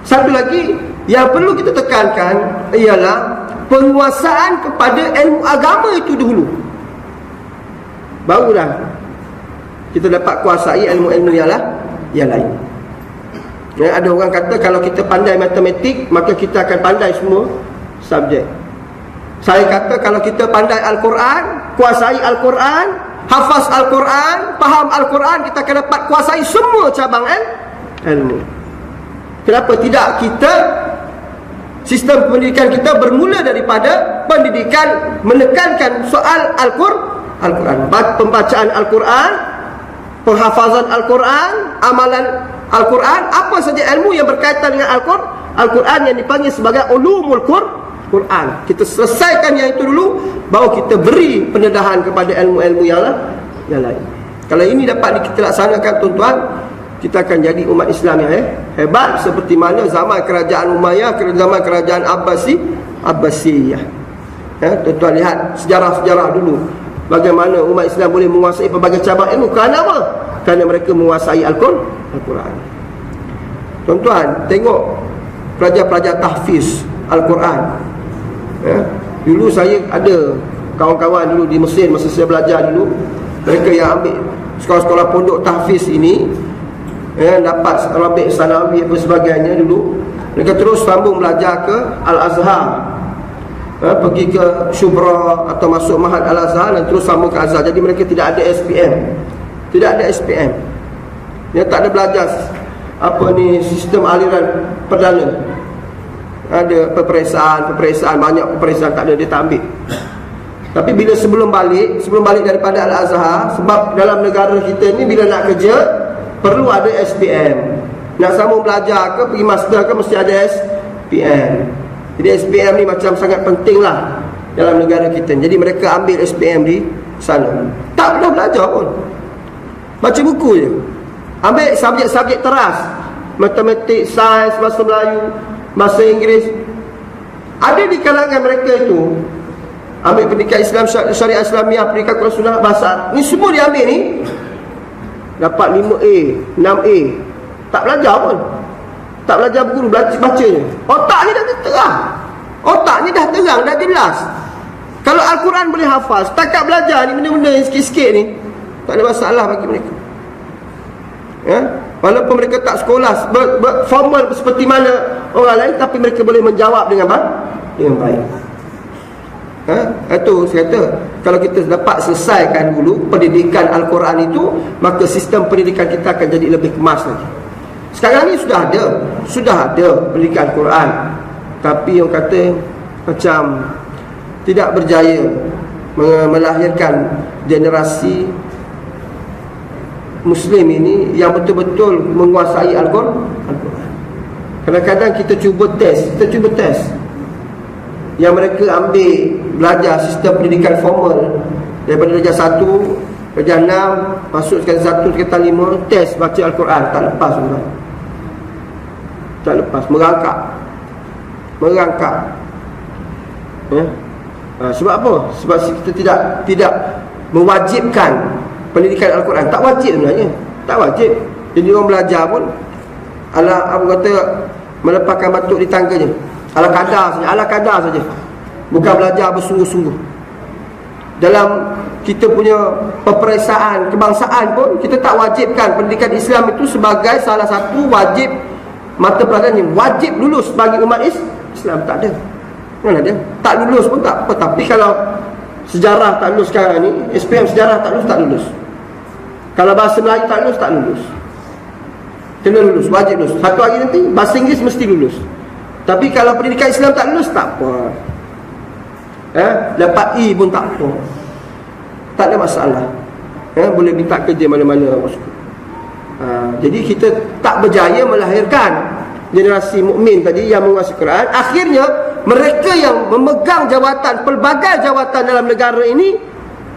Satu lagi yang perlu kita tekankan ialah penguasaan kepada ilmu agama itu dahulu, barulah kita dapat kuasai ilmu-ilmu yang lain. Ya, ada orang kata kalau kita pandai matematik, maka kita akan pandai semua subjek. Saya kata kalau kita pandai Al-Quran, kuasai Al-Quran, hafaz Al-Quran, faham Al-Quran, kita akan dapat kuasai semua cabang ilmu. Kenapa tidak kita, sistem pendidikan kita bermula daripada pendidikan menekankan soal Al-Quran, pembacaan Al-Quran, penghafazan Al-Quran, amalan Al-Quran, apa saja ilmu yang berkaitan dengan Al-Quran yang dipanggil sebagai ulumul Quran. Kita selesaikan yang itu dulu, baru kita beri pendedahan kepada ilmu-ilmu yang lain. Kalau ini dapat kita laksanakan, tuan-tuan, kita akan jadi umat Islam yang hebat, seperti mana zaman kerajaan Umayyah, zaman kerajaan Abbasiyah. Ya, tuan-tuan lihat sejarah-sejarah dulu, bagaimana umat Islam boleh menguasai pelbagai cabang ilmu. Kerana apa? Kerana mereka menguasai Al-Quran. Tuan-tuan, tengok pelajar-pelajar tahfiz Al-Quran. Ya, dulu saya ada kawan-kawan dulu di Mesir, masa saya belajar dulu, mereka yang ambil sekolah-sekolah pondok tahfiz ini, dapat Rabi' Sanawi dan sebagainya dulu, mereka terus sambung belajar ke Al-Azhar, pergi ke Syubra atau masuk Mahad Al-Azhar dan terus sambung ke Azhar. Jadi mereka tidak ada SPM. Dia tak ada belajar sistem aliran perdana. Ada peperiksaan, banyak peperiksaan, tak ada, dia tak ambil. Tapi bila sebelum balik daripada Al-Azhar, sebab dalam negara kita ni bila nak kerja perlu ada SPM. Nak sambung belajar ke, pergi master ke, mesti ada SPM. Jadi SPM ni macam sangat penting lah dalam negara kita. Jadi mereka ambil SPM di sana. Tak pernah belajar pun, baca buku je. Ambil subjek-subjek teras, matematik, sains, bahasa Melayu, bahasa Inggeris. Ada di kalangan mereka itu ambil pendidikan Islam, syariah Islamiah, pendidikan Quran Sunnah, bahasa Arab. Ni semua dia ambil ni, dapat 5A, 6A. Tak belajar pun, tak belajar guru, baca je. Otak ni dah terang, otak ni dah terang, dah jelas. Kalau Al-Quran boleh hafaz, setakat belajar ni benda-benda yang sikit-sikit ni, tak ada masalah bagi mereka. Ya? Walaupun mereka tak sekolah formal seperti mana orang lain, tapi mereka boleh menjawab dengan baik. Itu saya kata, kalau kita dapat selesaikan dulu pendidikan Al-Quran itu, maka sistem pendidikan kita akan jadi lebih kemas lagi. Sekarang ni sudah ada pendidikan Al-Quran, tapi yang kata macam tidak berjaya melahirkan generasi Muslim ini yang betul-betul menguasai Al-Quran. Kadang-kadang kita cuba test yang mereka ambil belajar sistem pendidikan formal daripada darjah 1, darjah 6, masuk sekali 1, sekali 5, test baca Al-Quran, tak lepas sudah. Tak lepas, merangkak. Ya? Sebab apa? Sebab kita tidak mewajibkan pendidikan Al-Quran. Tak wajib sebenarnya, tak wajib. Jadi orang belajar pun apa kata, melepaskan batuk di tangga je, ala kadar saja. Bukan belajar bersungguh-sungguh. Dalam kita punya peperiksaan kebangsaan pun, kita tak wajibkan pendidikan Islam itu sebagai salah satu wajib mata pelajaran yang wajib lulus bagi umat Islam. Tak ada. Mana ada? Tak lulus pun tak apa. Tapi kalau sejarah tak lulus sekarang ni, SPM sejarah tak lulus. Kalau bahasa Melayu tak lulus. Kena lulus, wajib lulus. Satu hari nanti bahasa Inggeris mesti lulus. Tapi kalau pendidikan Islam tak lulus, tak apa. Dapat E pun tak apa, tak ada masalah. Boleh minta kerja mana-mana. Jadi kita tak berjaya melahirkan generasi mukmin tadi yang menguasai Quran. Akhirnya mereka yang memegang jawatan, pelbagai jawatan dalam negara ini,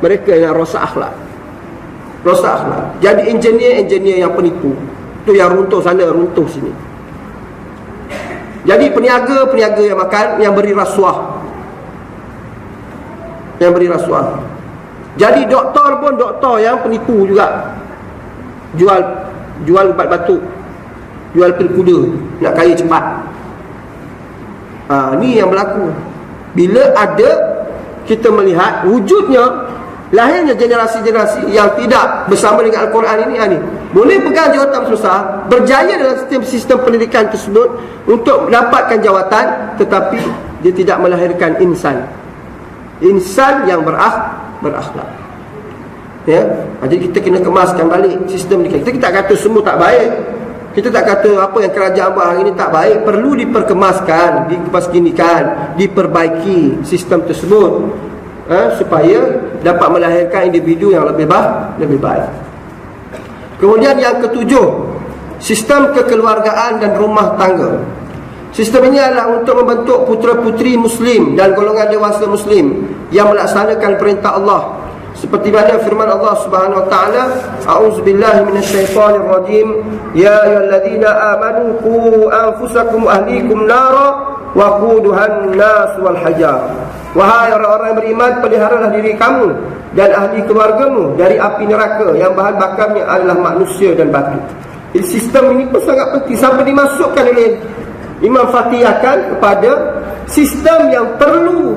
mereka yang rosak akhlak. Jadi engineer yang penipu, tu yang runtuh sana, runtuh sini. Jadi peniaga yang makan, yang beri rasuah. Jadi doktor pun doktor yang penipu juga. Jual ubat batuk, jual pil kuda, nak kaya cepat. Ni yang berlaku. Bila ada kita melihat wujudnya, lahirnya generasi-generasi yang tidak bersama dengan Al-Quran ini, boleh pegang jawatan besar, berjaya dalam sistem pendidikan tersebut untuk mendapatkan jawatan, tetapi dia tidak melahirkan insan yang berakhlak. Ya, jadi kita kena kemaskan balik sistem ni. Kita tak kata semua tak baik. Kita tak kata apa yang kerajaan buat hari ini tak baik. Perlu diperkemaskan, dikemaskinikan, diperbaiki sistem tersebut, supaya dapat melahirkan individu yang lebih baik. Kemudian yang ketujuh, sistem kekeluargaan dan rumah tangga. Sistem ini adalah untuk membentuk putera-puteri Muslim dan golongan dewasa Muslim yang melaksanakan perintah Allah. Seperti mana firman Allah Subhanahu wa taala, a'udzubillahi minasyaitonir rajim, ya ayyuhalladzina amanu qu anfusakum wa ahlikum nara wa quduhan nas wal hajar. Wahai orang-orang yang beriman, peliharalah diri kamu dan ahli keluargamu dari api neraka yang bahan bakarnya adalah manusia dan batu. Jadi sistem ini pun sangat penting, sampai dimasukkan oleh Imam Fatihahkan kepada sistem yang perlu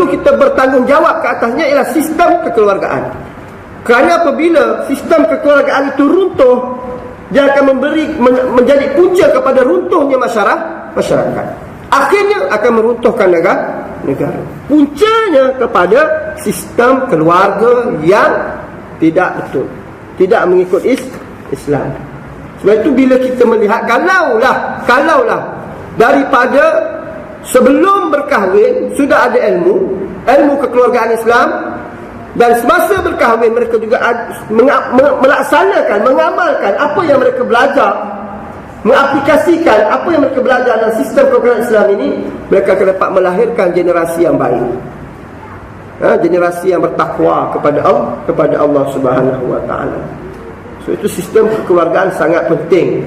kita bertanggungjawab ke atasnya, ialah sistem kekeluargaan. Kerana apabila sistem kekeluargaan itu runtuh, dia akan menjadi punca kepada runtuhnya masyarakat. Akhirnya akan meruntuhkan negara. Puncanya kepada sistem keluarga yang tidak betul, tidak mengikut Islam. Sebab itu bila kita melihat, kalaulah daripada sebelum berkahwin sudah ada ilmu kekeluargaan Islam, dan semasa berkahwin mereka juga melaksanakan, mengamalkan apa yang mereka belajar, mengaplikasikan apa yang mereka belajar dalam sistem kekeluargaan Islam ini, mereka akan dapat melahirkan generasi yang baik, generasi yang bertakwa kepada Allah Subhanahu wa taala. So itu sistem kekeluargaan sangat penting.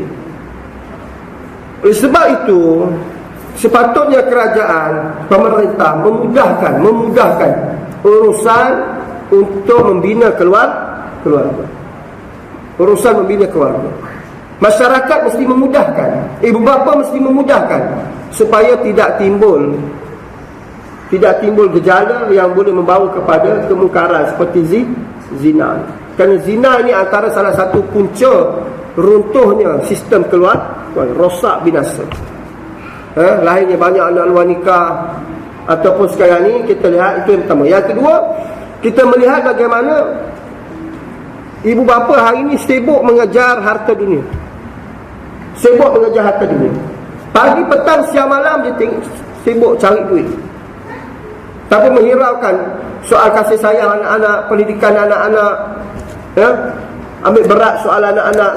Oleh sebab itu sepatutnya kerajaan, pemerintah memudahkan urusan untuk membina keluarga. Urusan membina keluarga. Masyarakat mesti memudahkan, ibu bapa mesti memudahkan supaya tidak timbul gejala yang boleh membawa kepada kemungkaran seperti zina. Kerana zina ini antara salah satu punca runtuhnya sistem keluarga, rosak binasa. Lahirnya banyak anak luar nikah ataupun sekarang ni kita lihat, itu yang pertama. Yang kedua, kita melihat bagaimana ibu bapa hari ini sibuk mengejar harta dunia. Pagi, petang, siang, malam dia sibuk cari duit, tapi menghiraukan soal kasih sayang anak-anak, pendidikan anak-anak, ambil berat soal anak-anak,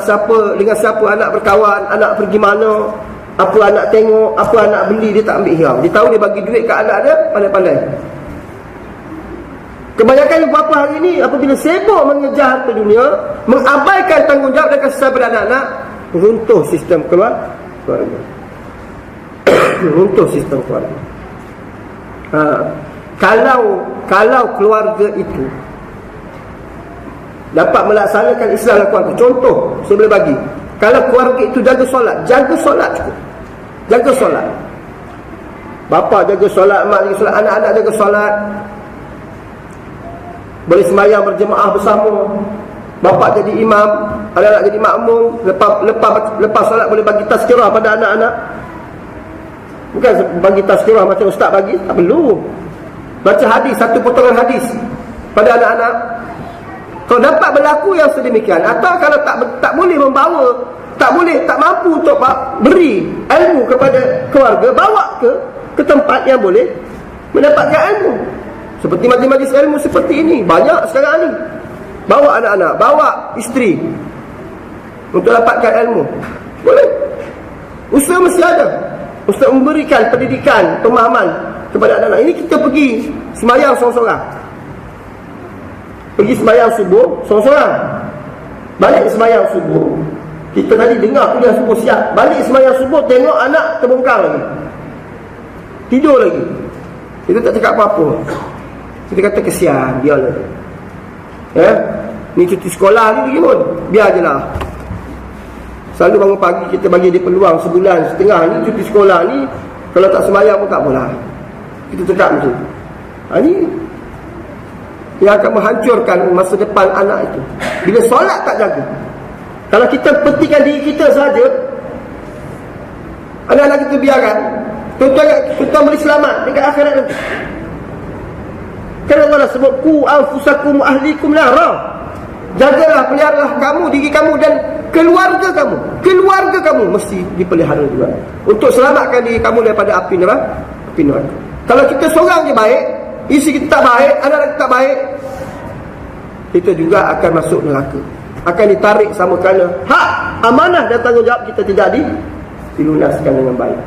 dengan siapa anak berkawan, anak pergi mana, apa anak tengok, apa anak beli, dia tak ambil hirau. Dia tahu dia bagi duit kat anak dia, pandai-pandai. Kebanyakan ibu bapa hari ini apabila sibuk mengejar harta dunia, mengabaikan tanggungjawab dan kasih sayang pada anak-anak, runtuh sistem keluarga. Runtuh sistem keluarga. Kalau keluarga itu dapat melaksanakan Islam dalam keluarga, contoh saya boleh bagi, kalau keluarga itu jaga solat cukup. Jaga solat. Bapa jaga solat, mak jaga solat, anak-anak jaga solat, boleh sembahyang berjemaah bersama, bapa jadi imam, anak-anak jadi makmum, lepas solat boleh bagi tazkirah pada anak-anak. Bukan bagi tazkirah macam ustaz bagi, tak perlu. Baca hadis, satu potongan hadis pada anak-anak. Kalau dapat berlaku yang sedemikian, atau kalau tak boleh membawa, tak mampu untuk beri ilmu kepada keluarga, bawa ke tempat yang boleh mendapatkan ilmu. Seperti majlis-majlis ilmu seperti ini, banyak sekarang ni. Bawa anak-anak, bawa isteri untuk dapatkan ilmu. Boleh. Usaha mesti ada untuk memberikan pendidikan, pemahaman kepada anak-anak. Ini kita pergi sembahyang seorang-seorang. Pergi sembahyang subuh seorang-seorang. Balik sembahyang subuh, kita tadi dengar kuliah subuh siap. Balik sembahyang subuh, tengok anak terbongkar lagi, tidur lagi. Kita tak cakap apa-apa. Kita kata kesian, biarlah. Ni cuti sekolah ni pun, biar je lah. Selalu bangun pagi kita bagi dia peluang sebulan setengah ni cuti sekolah ni, kalau tak sembahyang pun tak apalah. Kita cakap macam tu. Ni yang akan menghancurkan masa depan anak itu. Bila solat tak jaga, kalau kita pentingkan diri kita saja, anak-anak kita biarkan, tuan-tuan boleh selamat dekat akhirat nanti. Kerana Allah sebut ku anfusakum ahlikum nara. Jagalah, peliharalah kamu, diri kamu dan keluarga kamu. Keluarga kamu mesti dipelihara juga, untuk selamatkan diri kamu daripada api neraka. Kalau kita seorang je baik, isteri kita tak baik, anak-anak kita tak baik, kita juga akan masuk neraka, akan ditarik sama kerana hak, amanah dan tanggungjawab kita tidak dilunaskan dengan baik.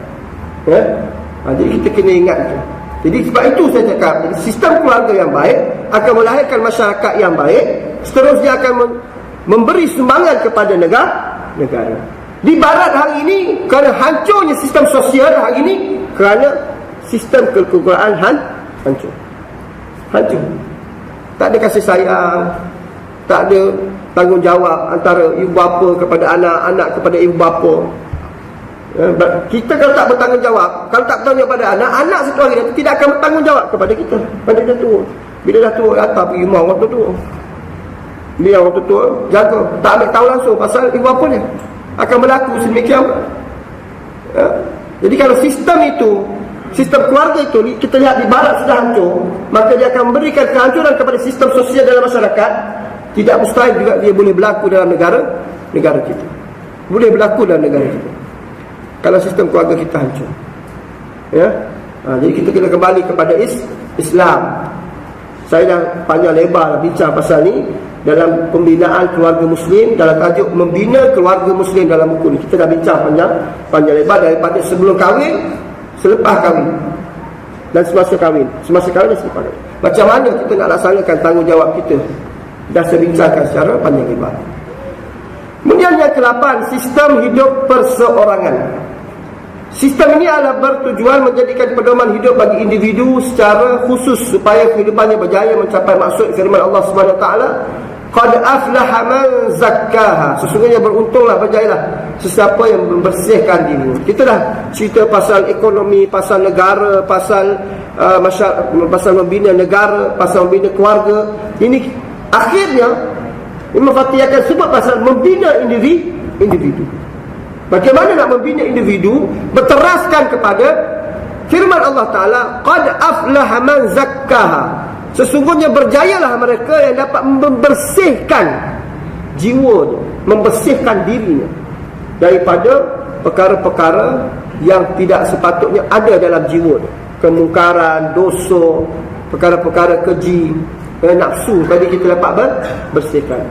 Jadi kita kena ingat itu. Jadi sebab itu saya cakap, sistem keluarga yang baik akan melahirkan masyarakat yang baik, seterusnya akan memberi sumbangan kepada negara. Di barat hari ini, kerana hancurnya sistem sosial hari ini, kerana sistem kekeluargaan hancur. Tak ada kasih sayang, tak ada tanggungjawab antara ibu bapa kepada anak, anak kepada ibu bapa. Kita kalau tak bertanggungjawab, kalau tak bertanggungjawab pada anak satu hari nanti tidak akan bertanggungjawab kepada kita pada dia tua. Bila dah tua, datang pergi rumah orang tua. Dia orang tua jaga, tak ambil tahu langsung pasal ibu bapa dia. Akan berlaku sedemikian. Jadi kalau sistem keluarga itu kita lihat di barat sudah hancur, maka dia akan memberikan kehancuran kepada sistem sosial dalam masyarakat. Tidak mustahil juga dia boleh berlaku dalam negara negara kita. Boleh berlaku dalam negara kita kalau sistem keluarga kita hancur. Ya. Jadi kita kena kembali kepada Islam. Saya dah panjang lebar bincang pasal ni dalam pembinaan keluarga Muslim, dalam tajuk membina keluarga Muslim dalam buku ni. Kita dah bincang panjang lebar daripada sebelum kahwin, selepas kahwin, dan semasa kahwin. Semasa kahwin dan selepas kahwin. Macam mana kita nak laksanakan tanggungjawab kita, dah saya bincangkan secara panjang lebar. Kemudian yang ke-8, sistem hidup perseorangan. Sistem ini adalah bertujuan menjadikan pedoman hidup bagi individu secara khusus supaya kehidupannya berjaya mencapai maksud firman Allah Subhanahu Wa Taala, qad aflaha man zakkaha. Sesungguhnya beruntunglah, berjayalah sesiapa yang membersihkan diri. Kita dah cerita pasal ekonomi, pasal negara, pasal pasal membina negara, pasal membina keluarga. Ini akhirnya Imam Fatih akan sebut pasal membina individu. Bagaimana nak membina individu? Berteraskan kepada firman Allah Ta'ala, qad aflaha man zakkaha. Sesungguhnya berjayalah mereka yang dapat membersihkan jiwanya, membersihkan dirinya daripada perkara-perkara yang tidak sepatutnya ada dalam jiwa. Kemungkaran, dosa, perkara-perkara keji, nafsu tadi kita dapat bersihkan.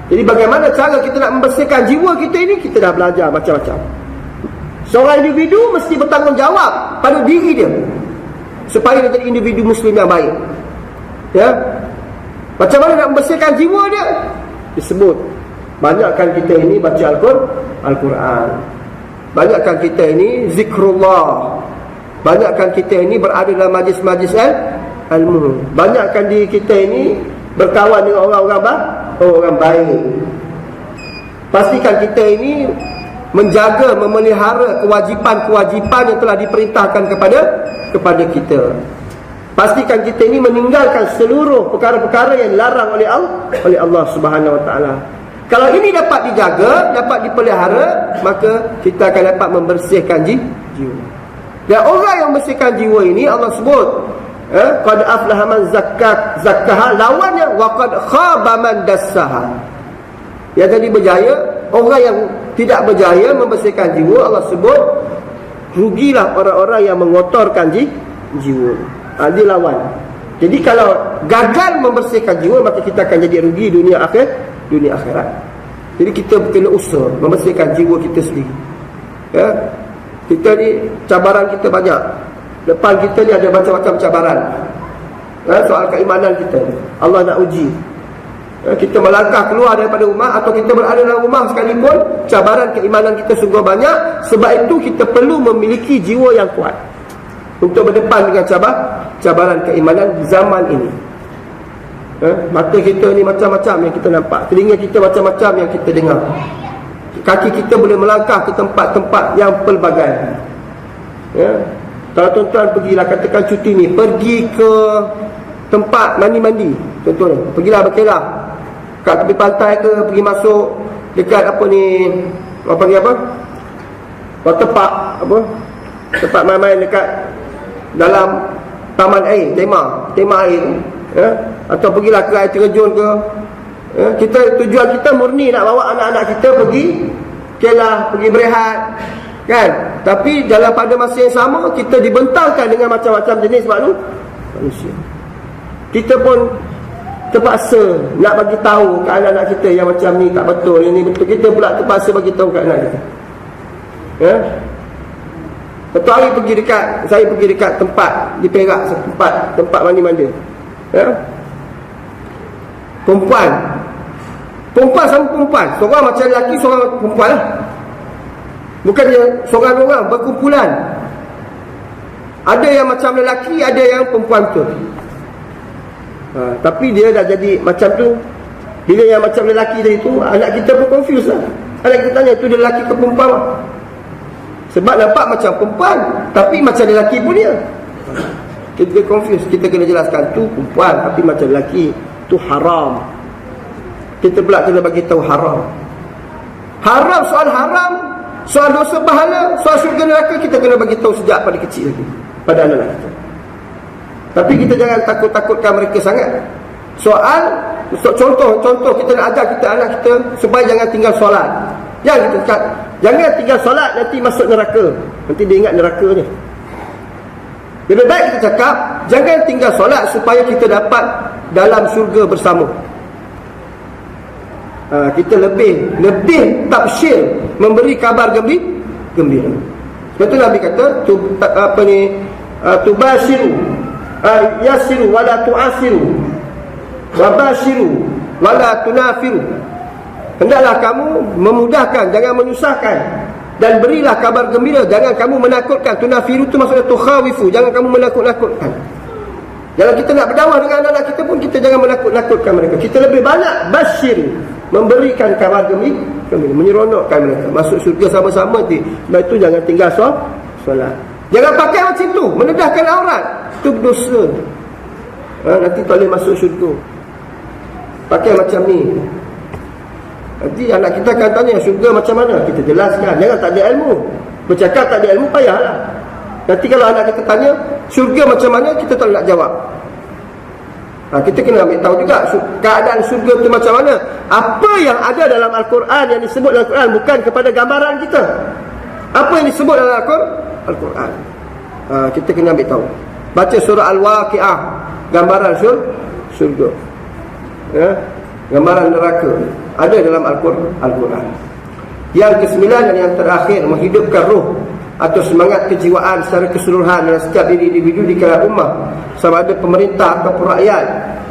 Jadi bagaimana cara kita nak membersihkan jiwa kita ini? Kita dah belajar macam-macam. Seorang individu mesti bertanggungjawab pada diri dia supaya dia jadi individu Muslim yang baik. Ya. Macam mana nak membersihkan jiwa dia? Disebut, banyakkan kita ini baca Al-Quran. Banyakkan kita ini zikrullah. Banyakkan kita ini berada dalam majlis-majlis ilmu. Banyakkan diri kita ini berkawan dengan orang baik. Pastikan kita ini menjaga, memelihara kewajipan-kewajipan yang telah diperintahkan kepada kita. Pastikan kita ini meninggalkan seluruh perkara-perkara yang dilarang oleh Allah Subhanahu Wa Taala. Kalau ini dapat dijaga, dapat dipelihara, maka kita akan dapat membersihkan jiwa. Dan orang yang membersihkan jiwa ini Allah sebut, qad aflaha man zakkaha, lawannya wa qad khaba man dassaha. Yang jadi berjaya, orang yang tidak berjaya membersihkan jiwa, Allah sebut rugilah orang-orang yang mengotorkan jiwa. Dia lawan. Jadi kalau gagal membersihkan jiwa, maka kita akan jadi rugi dunia akhirat. Jadi kita kena usaha membersihkan jiwa kita sendiri. Ya. Kita ni cabaran kita banyak. Depan kita ni ada macam-macam cabaran. Soal keimanan kita, Allah nak uji. Kita melangkah keluar daripada rumah atau kita berada dalam rumah sekalipun, cabaran keimanan kita sungguh banyak. Sebab itu kita perlu memiliki jiwa yang kuat untuk berdepan dengan cabaran keimanan zaman ini. Mata kita ni macam-macam yang kita nampak, telinga kita macam-macam yang kita dengar, kaki kita boleh melangkah ke tempat-tempat yang pelbagai. Kalau tuan-tuan pergilah, katakan cuti ni, pergi ke tempat mandi-mandi, contohnya pergilah berkelah kat tepi pantai ke, pergi masuk dekat apa ni, apa panggil apa, waterpark, apa tempat main-main dekat dalam taman air, tema air, atau pergilah ke air terjun ke. Kita, tujuan kita murni nak bawa anak-anak kita pergi kelah, pergi berehat, kan? Tapi dalam pada masa yang sama kita dibentangkan dengan macam-macam jenis manusia. Kita pun terpaksa nak bagi tahu ke anak-anak kita yang macam ni tak betul, yang ni betul. Kita pula terpaksa bagi tahu ke anak kita. Satu hari saya pergi dekat tempat di Perak, tempat mandi-mandi. Perempuan sama perempuan, seorang macam lelaki, seorang perempuan lah. Bukan dia seorang orang, berkumpulan. Ada yang macam lelaki, ada yang perempuan tu. Tapi dia dah jadi macam tu. Bila yang macam lelaki tadi tu, anak kita pun confuse lah. Anak kita tanya, tu dia lelaki ke perempuan lah? Sebab nampak macam perempuan, tapi macam lelaki pun dia. Kita confuse. Kita kena jelaskan, tu perempuan tapi macam lelaki, tu haram. Kita pula kena bagi tahu haram. Haram, soal haram, soal dosa pahala, soal syurga neraka, kita kena bagi tahu sejak pada kecil lagi pada anak-anak kita. Tapi kita jangan takut-takutkan mereka sangat. Contoh kita nak ajar kita anak kita supaya jangan tinggal solat. Jangan kita cakap, jangan tinggal solat nanti masuk neraka. Nanti dia ingat neraka ni. Lebih baik kita cakap, jangan tinggal solat supaya kita dapat dalam syurga bersama. Kita lebih tabsyir, memberi kabar gembira. Sebab tu Nabi kata, tubashiru, yasiru wala tu'asiru, wabashiru wala tunafiru. Hendaklah kamu memudahkan, jangan menyusahkan, dan berilah kabar gembira, jangan kamu menakutkan. Tunafiru tu maksudnya tukhawifu, jangan kamu menakut-nakutkan. Kalau kita nak berdakwah dengan anak-anak kita pun, kita jangan menakut-nakutkan mereka. Kita lebih banyak basyir, memberikan kabar gembira, menyeronokkan mereka masuk syurga sama-sama. Sebab itu jangan tinggal solat. Jangan pakai macam tu, menedahkan aurat. Itu berdosa. Nanti tak boleh masuk syurga. Pakai macam ni, nanti anak kita akan tanya syurga macam mana. Kita jelaskan. Jangan tak ada ilmu. Bercakap tak ada ilmu, payahlah. Nanti kalau anak kita tanya syurga macam mana, kita tak nak jawab. Kita kena ambil tahu juga keadaan syurga itu macam mana. Apa yang ada dalam Al-Quran, yang disebut dalam Al-Quran, bukan kepada gambaran kita. Apa yang disebut dalam Al-Quran, kita kena ambil tahu. Baca surah Al-Waqi'ah, gambaran syurga, gambaran neraka, ada dalam Al-Quran. Yang kesembilan dan yang terakhir, menghidupkan roh atau semangat kejiwaan secara keseluruhan dalam setiap diri individu di kalangan ummah, sama ada pemerintah atau rakyat,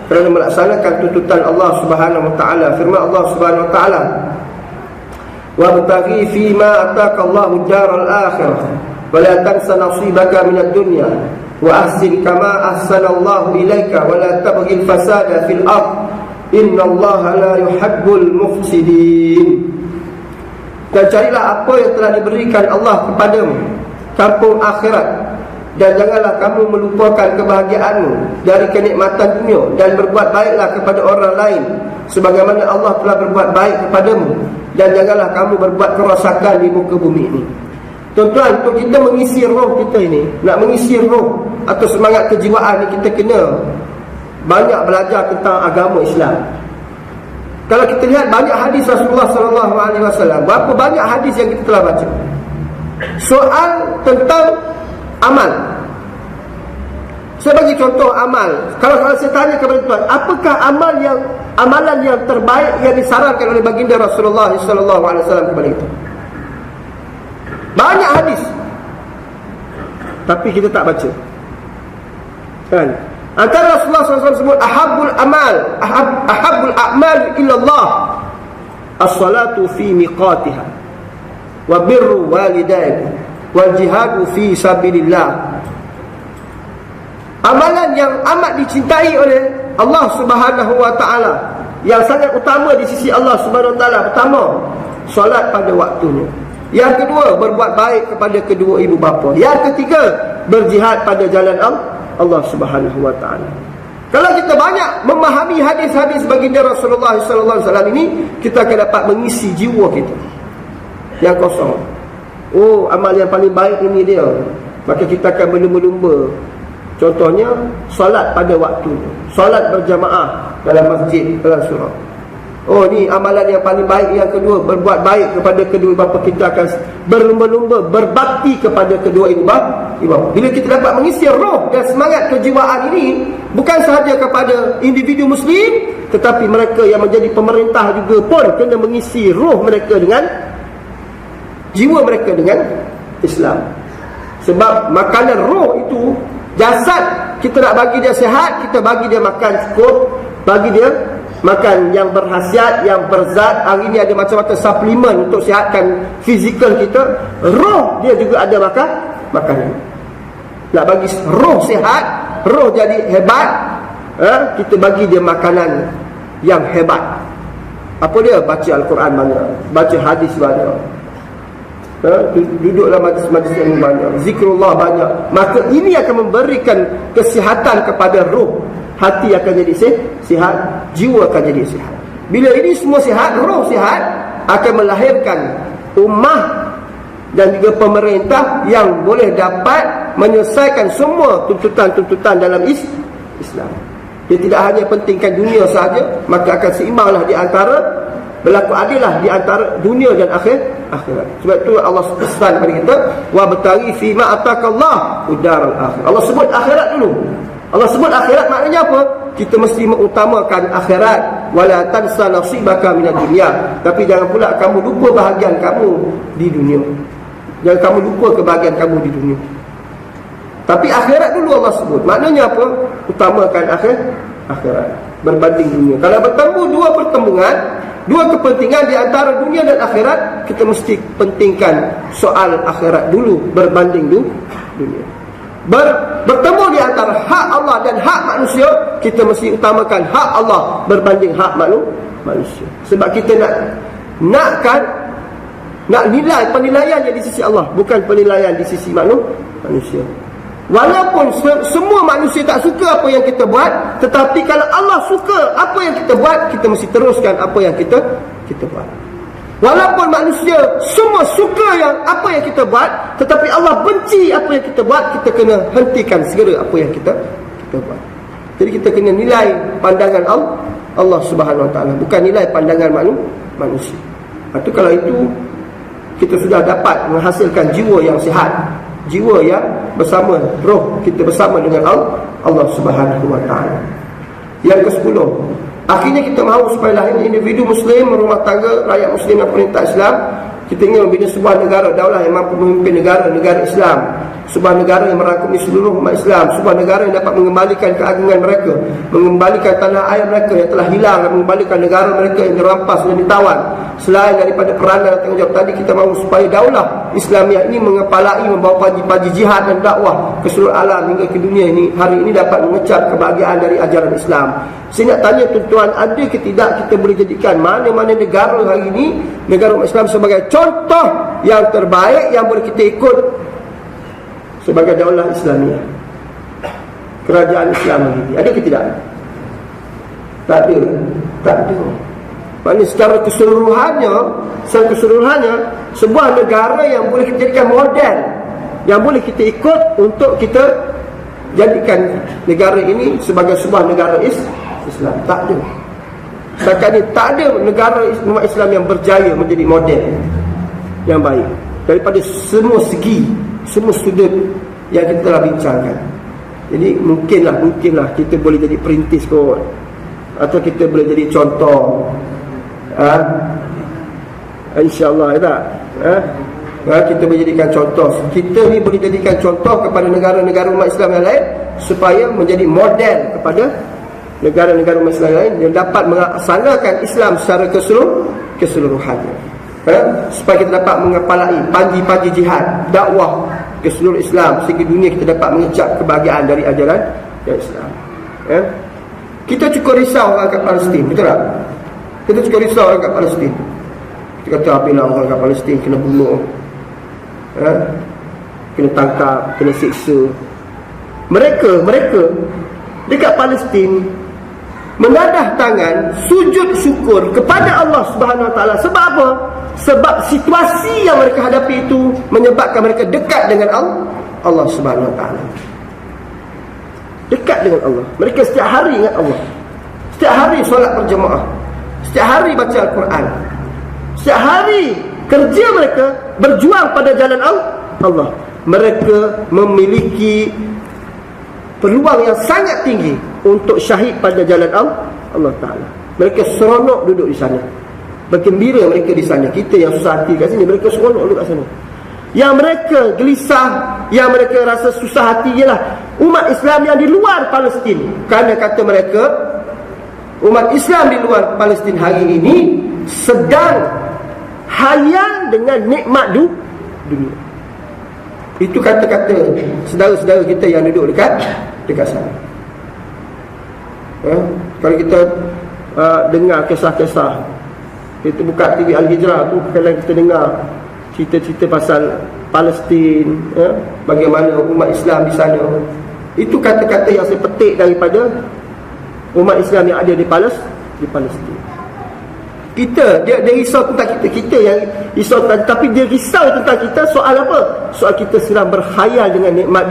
kerana melaksanakan tuntutan Allah Subhanahu wa taala. Firman Allah Subhanahu wa taala, "Wabtaghi fima ataka Allahu ad-daral akhirah wa la tansa nasibaka minad dunya wa ahsin kama ahsana Allahu ilaika wa la tabghil fasada fil ard innallaha la yuhibbul mufsidin." Dan carilah apa yang telah diberikan Allah kepadamu, kampung akhirat, dan janganlah kamu melupakan kebahagiaanmu dari kenikmatan dunia, dan berbuat baiklah kepada orang lain sebagaimana Allah telah berbuat baik kepadamu, dan janganlah kamu berbuat kerosakan di muka bumi ini. Tuan-tuan, untuk kita mengisi roh kita ini, nak mengisi roh atau semangat kejiwaan ini, kita kena banyak belajar tentang agama Islam. Kalau kita lihat banyak hadis Rasulullah SAW, berapa banyak hadis yang kita telah baca soal tentang amal. Saya bagi contoh amal. Kalau saya tanya kepada tuan, apakah amalan yang terbaik yang disarankan oleh baginda Rasulullah SAW kepada kita? Banyak hadis, tapi kita tak baca, kan? Antara Rasulullah SAW sebut ahabbul a'mal ilallah as-salatu fi miqatiha wa birru walidain wal jihadu fi sabilillah. Amalan yang amat dicintai oleh Allah Subhanahu wa taala, yang sangat utama di sisi Allah Subhanahu wa taala, pertama, solat pada waktunya. Yang kedua, berbuat baik kepada kedua ibu bapa. Yang ketiga, berjihad pada jalan Allah Subhanahu wa taala. Kalau kita banyak memahami hadis-hadis baginda Rasulullah sallallahu alaihi wasallam ini, kita akan dapat mengisi jiwa kita yang kosong. Oh, amal yang paling baik ini dia. Maka kita akan berlumba-lumba. Contohnya, solat pada waktunya, solat berjamaah dalam masjid, dalam surau. Oh, ni amalan yang paling baik. Yang kedua, berbuat baik kepada kedua bapa. Kita akan berlumba-lumba berbakti kepada kedua ibu bapa. Bila kita dapat mengisi roh dan semangat kejiwaan ini, bukan sahaja kepada individu muslim, tetapi mereka yang menjadi pemerintah juga pun kena mengisi roh mereka dengan, jiwa mereka dengan Islam. Sebab makanan roh itu, jasad kita nak bagi dia sihat, kita bagi dia makan cukup, bagi dia makan yang berkhasiat, yang berzat. Hari ini ada macam-macam suplemen untuk sihatkan fizikal kita. Roh dia juga ada makanan. Nak bagi roh sihat, roh jadi hebat, kita bagi dia makanan yang hebat. Apa dia? Baca Al-Quran banyak, baca hadis banyak, duduklah majlis-majlis yang banyak, zikrullah banyak. Maka ini akan memberikan kesihatan kepada roh. Hati akan jadi sihat, jiwa akan jadi sihat. Bila ini semua sihat, roh sihat, akan melahirkan ummah dan juga pemerintah yang boleh dapat menyelesaikan semua tuntutan-tuntutan dalam Islam. Dia tidak hanya pentingkan dunia sahaja, maka akan seimbanglah di antara berlaku adillah di antara dunia dan akhirat. Sebab itu Allah pesan kepada kita, wa batari fi ma atakallah udarul akhir. Allah sebut akhirat dulu. Allah sebut akhirat maknanya apa? Kita mesti mengutamakan akhirat. Wala tansa nasibaka minad dunya. Tapi jangan pula kamu lupa bahagian kamu di dunia. Jangan kamu lupa kebahagiaan kamu di dunia. Tapi akhirat dulu Allah sebut. Maknanya apa? Utamakan akhirat berbanding dunia. Kalau bertemu dua pertemuan, dua kepentingan di antara dunia dan akhirat, kita mesti pentingkan soal akhirat dulu berbanding dunia. Bertemu di antara hak Allah dan hak manusia, kita mesti utamakan hak Allah berbanding hak manusia. Sebab kita nak nilai penilaiannya di sisi Allah, bukan penilaian di sisi manusia. Walaupun semua manusia tak suka apa yang kita buat, tetapi kalau Allah suka apa yang kita buat, kita mesti teruskan apa yang kita buat. Walaupun manusia semua suka apa yang kita buat, tetapi Allah benci apa yang kita buat, kita kena hentikan segera apa yang kita buat. Jadi kita kena nilai pandangan Allah Subhanahu Wa Taala, bukan nilai pandangan manusia. Itu kalau itu kita sudah dapat menghasilkan jiwa yang sihat, jiwa yang bersama, roh kita bersama dengan Allah Subhanahu Wa Taala. Yang ke-10, akhirnya kita mahu supaya lahir individu Muslim, rumah tangga, rakyat Muslim dan perintah Islam. Kita ingin membina sebuah negara daulah yang mampu memimpin negara Islam, sebuah negara yang merangkumi seluruh umat Islam, sebuah negara yang dapat mengembalikan keagungan mereka, mengembalikan tanah air mereka yang telah hilang, dan mengembalikan negara mereka yang dirampas dan ditawan. Selain daripada peranan dan tanggungjawab tadi, kita mahu supaya daulah Islamiah ini mengepalai, membawa paji-paji jihad dan dakwah ke seluruh alam hingga ke dunia ini hari ini dapat mengecap kebahagiaan dari ajaran Islam. Saya nak tanya tuan-tuan, ada ke tidak kita boleh jadikan mana-mana negara hari ini, negara umat Islam sebagai contoh yang terbaik yang boleh kita ikut sebagai daulah Islamiah, kerajaan Islam hari ini? Ada ke tidak? Tak ada. Maksudnya secara keseluruhannya sebuah negara yang boleh kita jadikan model, yang boleh kita ikut untuk kita jadikan negara ini sebagai sebuah negara Islam. Tak ada. Setakat ni tak ada negara umat Islam yang berjaya menjadi model yang baik daripada semua segi, semua sudut yang kita telah bincangkan. Jadi mungkinlah kita boleh jadi perintis kot, atau kita boleh jadi contoh. InsyaAllah tak? Kita boleh jadikan contoh. Kita ni boleh jadikan contoh kepada negara-negara umat Islam yang lain, supaya menjadi model kepada negara-negara umat Islam yang lain yang dapat melaksanakan Islam secara keseluruhannya. Supaya kita dapat mengepalai panji-panji jihad, dakwah ke seluruh Islam, sehingga dunia kita dapat mengecap kebahagiaan dari ajaran Islam. Kita cukup risau orang kat Palestin, betul tak? Kita cukup risau orang kat Palestin. Kita kata apabila orang kat Palestin kena bunuh, kena tangkap, kena siksa. Mereka dekat Palestin menadah tangan, sujud syukur kepada Allah Subhanahu Wa Taala. Sebab apa? Sebab situasi yang mereka hadapi itu menyebabkan mereka dekat dengan Allah Subhanahu Wa Taala. Dekat dengan Allah. Mereka setiap hari ingat Allah. Setiap hari solat berjemaah. Setiap hari baca Al-Quran. Setiap hari kerja mereka berjuang pada jalan Allah. Mereka memiliki peluang yang sangat tinggi untuk syahid pada jalan Allah Ta'ala. Mereka seronok duduk di sana, bergembira mereka di sana. Kita yang susah hati kat sini, mereka seronok duduk kat sana. Yang mereka gelisah, yang mereka rasa susah hati ialah umat Islam yang di luar Palestin. Kerana kata mereka, umat Islam di luar Palestin hari ini sedang hayal dengan nikmat dunia. Itu kata-kata saudara-saudara kita yang duduk dekat sana. Kalau kita dengar kisah-kisah, kita buka TV Al-Hijrah tu, kalau kita dengar cerita-cerita pasal Palestin, bagaimana umat Islam di sana, itu kata-kata yang saya petik daripada umat Islam yang ada di Palestin. Dia risau tentang kita yang risau tentang, tapi dia risau tentang kita soal apa? Soal kita sedang berkhayal dengan nikmat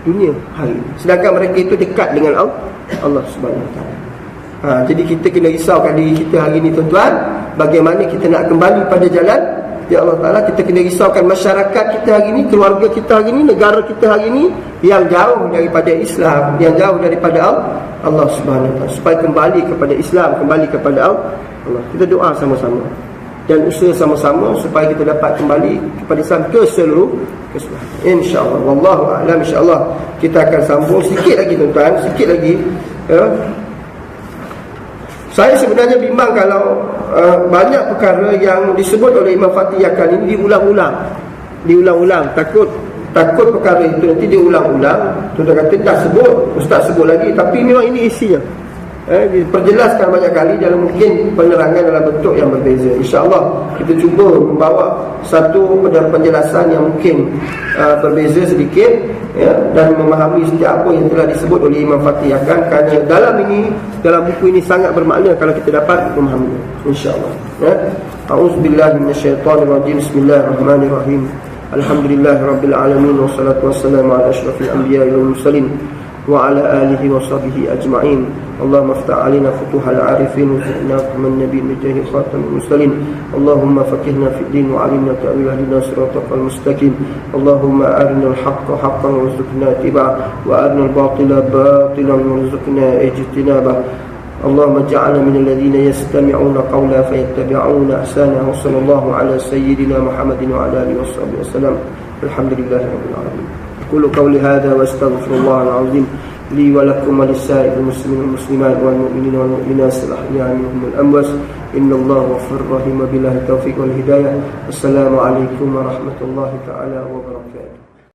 dunia hari ini, sedangkan mereka itu dekat dengan Allah Subhanahu Wa Taala. Jadi kita kena risaukan diri kita hari ini tuan-tuan, bagaimana kita nak kembali pada jalan ya Allah Ta'ala. Kita kena risaukan masyarakat kita hari ini, keluarga kita hari ini, negara kita hari ini yang jauh daripada Islam, yang jauh daripada Allah Subhanahu Wa Ta'ala, supaya kembali kepada Islam, kembali kepada Allah. Kita doa sama-sama dan usaha sama-sama supaya kita dapat kembali kepada Islam keseluruhan, insya-Allah. Wallahu a'lam. Insya-Allah kita akan sambung sikit lagi tuan-tuan, sikit lagi ya. Saya sebenarnya bimbang kalau banyak perkara yang disebut oleh Imam Fatihkan ini diulang-ulang. Takut perkara itu nanti diulang-ulang. Tuan-tuan kata dah sebut, ustaz sebut lagi, tapi memang ini isinya. Diperjelaskan banyak kali dalam mungkin penerangan dalam bentuk yang berbeza. InsyaAllah kita cuba membawa satu penjelasan yang mungkin berbeza sedikit ya, dan memahami setiap apa yang telah disebut oleh Imam Fatihkan, kerana dalam buku ini sangat bermakna kalau kita dapat memahami, insyaAllah ya. A'udzubillahi minasyaitanirrajim. Bismillahirrahmanirrahim. Alhamdulillahirabbil alamin, wassalatu wassalamu ala asyrafil anbiya'i wal mursalin wa ala alihi wa sahbihi ajma'in. Allahumma aftah alina futuhal arifin wa fitna man nabi mijahi khatamul mursalin. Allahumma faqihna fid din wa alimna ta'wil ahdina siratal mustaqim. Allahumma arinal haqqa haqqan warzuqna ittiba'ah wa arinal batila batilan warzuqna ijtinabah. Allahumma ja'alna minal ladzina yastami'una qawla fayattabi'una ahsana. Wa sallallahu ala sayyidina Muhammadin wa ala alihi washabbihi wasallam. Alhamdulillahirabbil alamin. Qulu qawli hadza wa astaghfirullahal azim li wa lakum wa lisa'iril muslimin wal muslimat wal mu'minin wal mu'minat al-ahya'i minhum wal amwat. Innallaha ghafurur rahim. Billahi taufiq wal hidayah. Assalamu alaikum warahmatullahi taala wabarakatuh.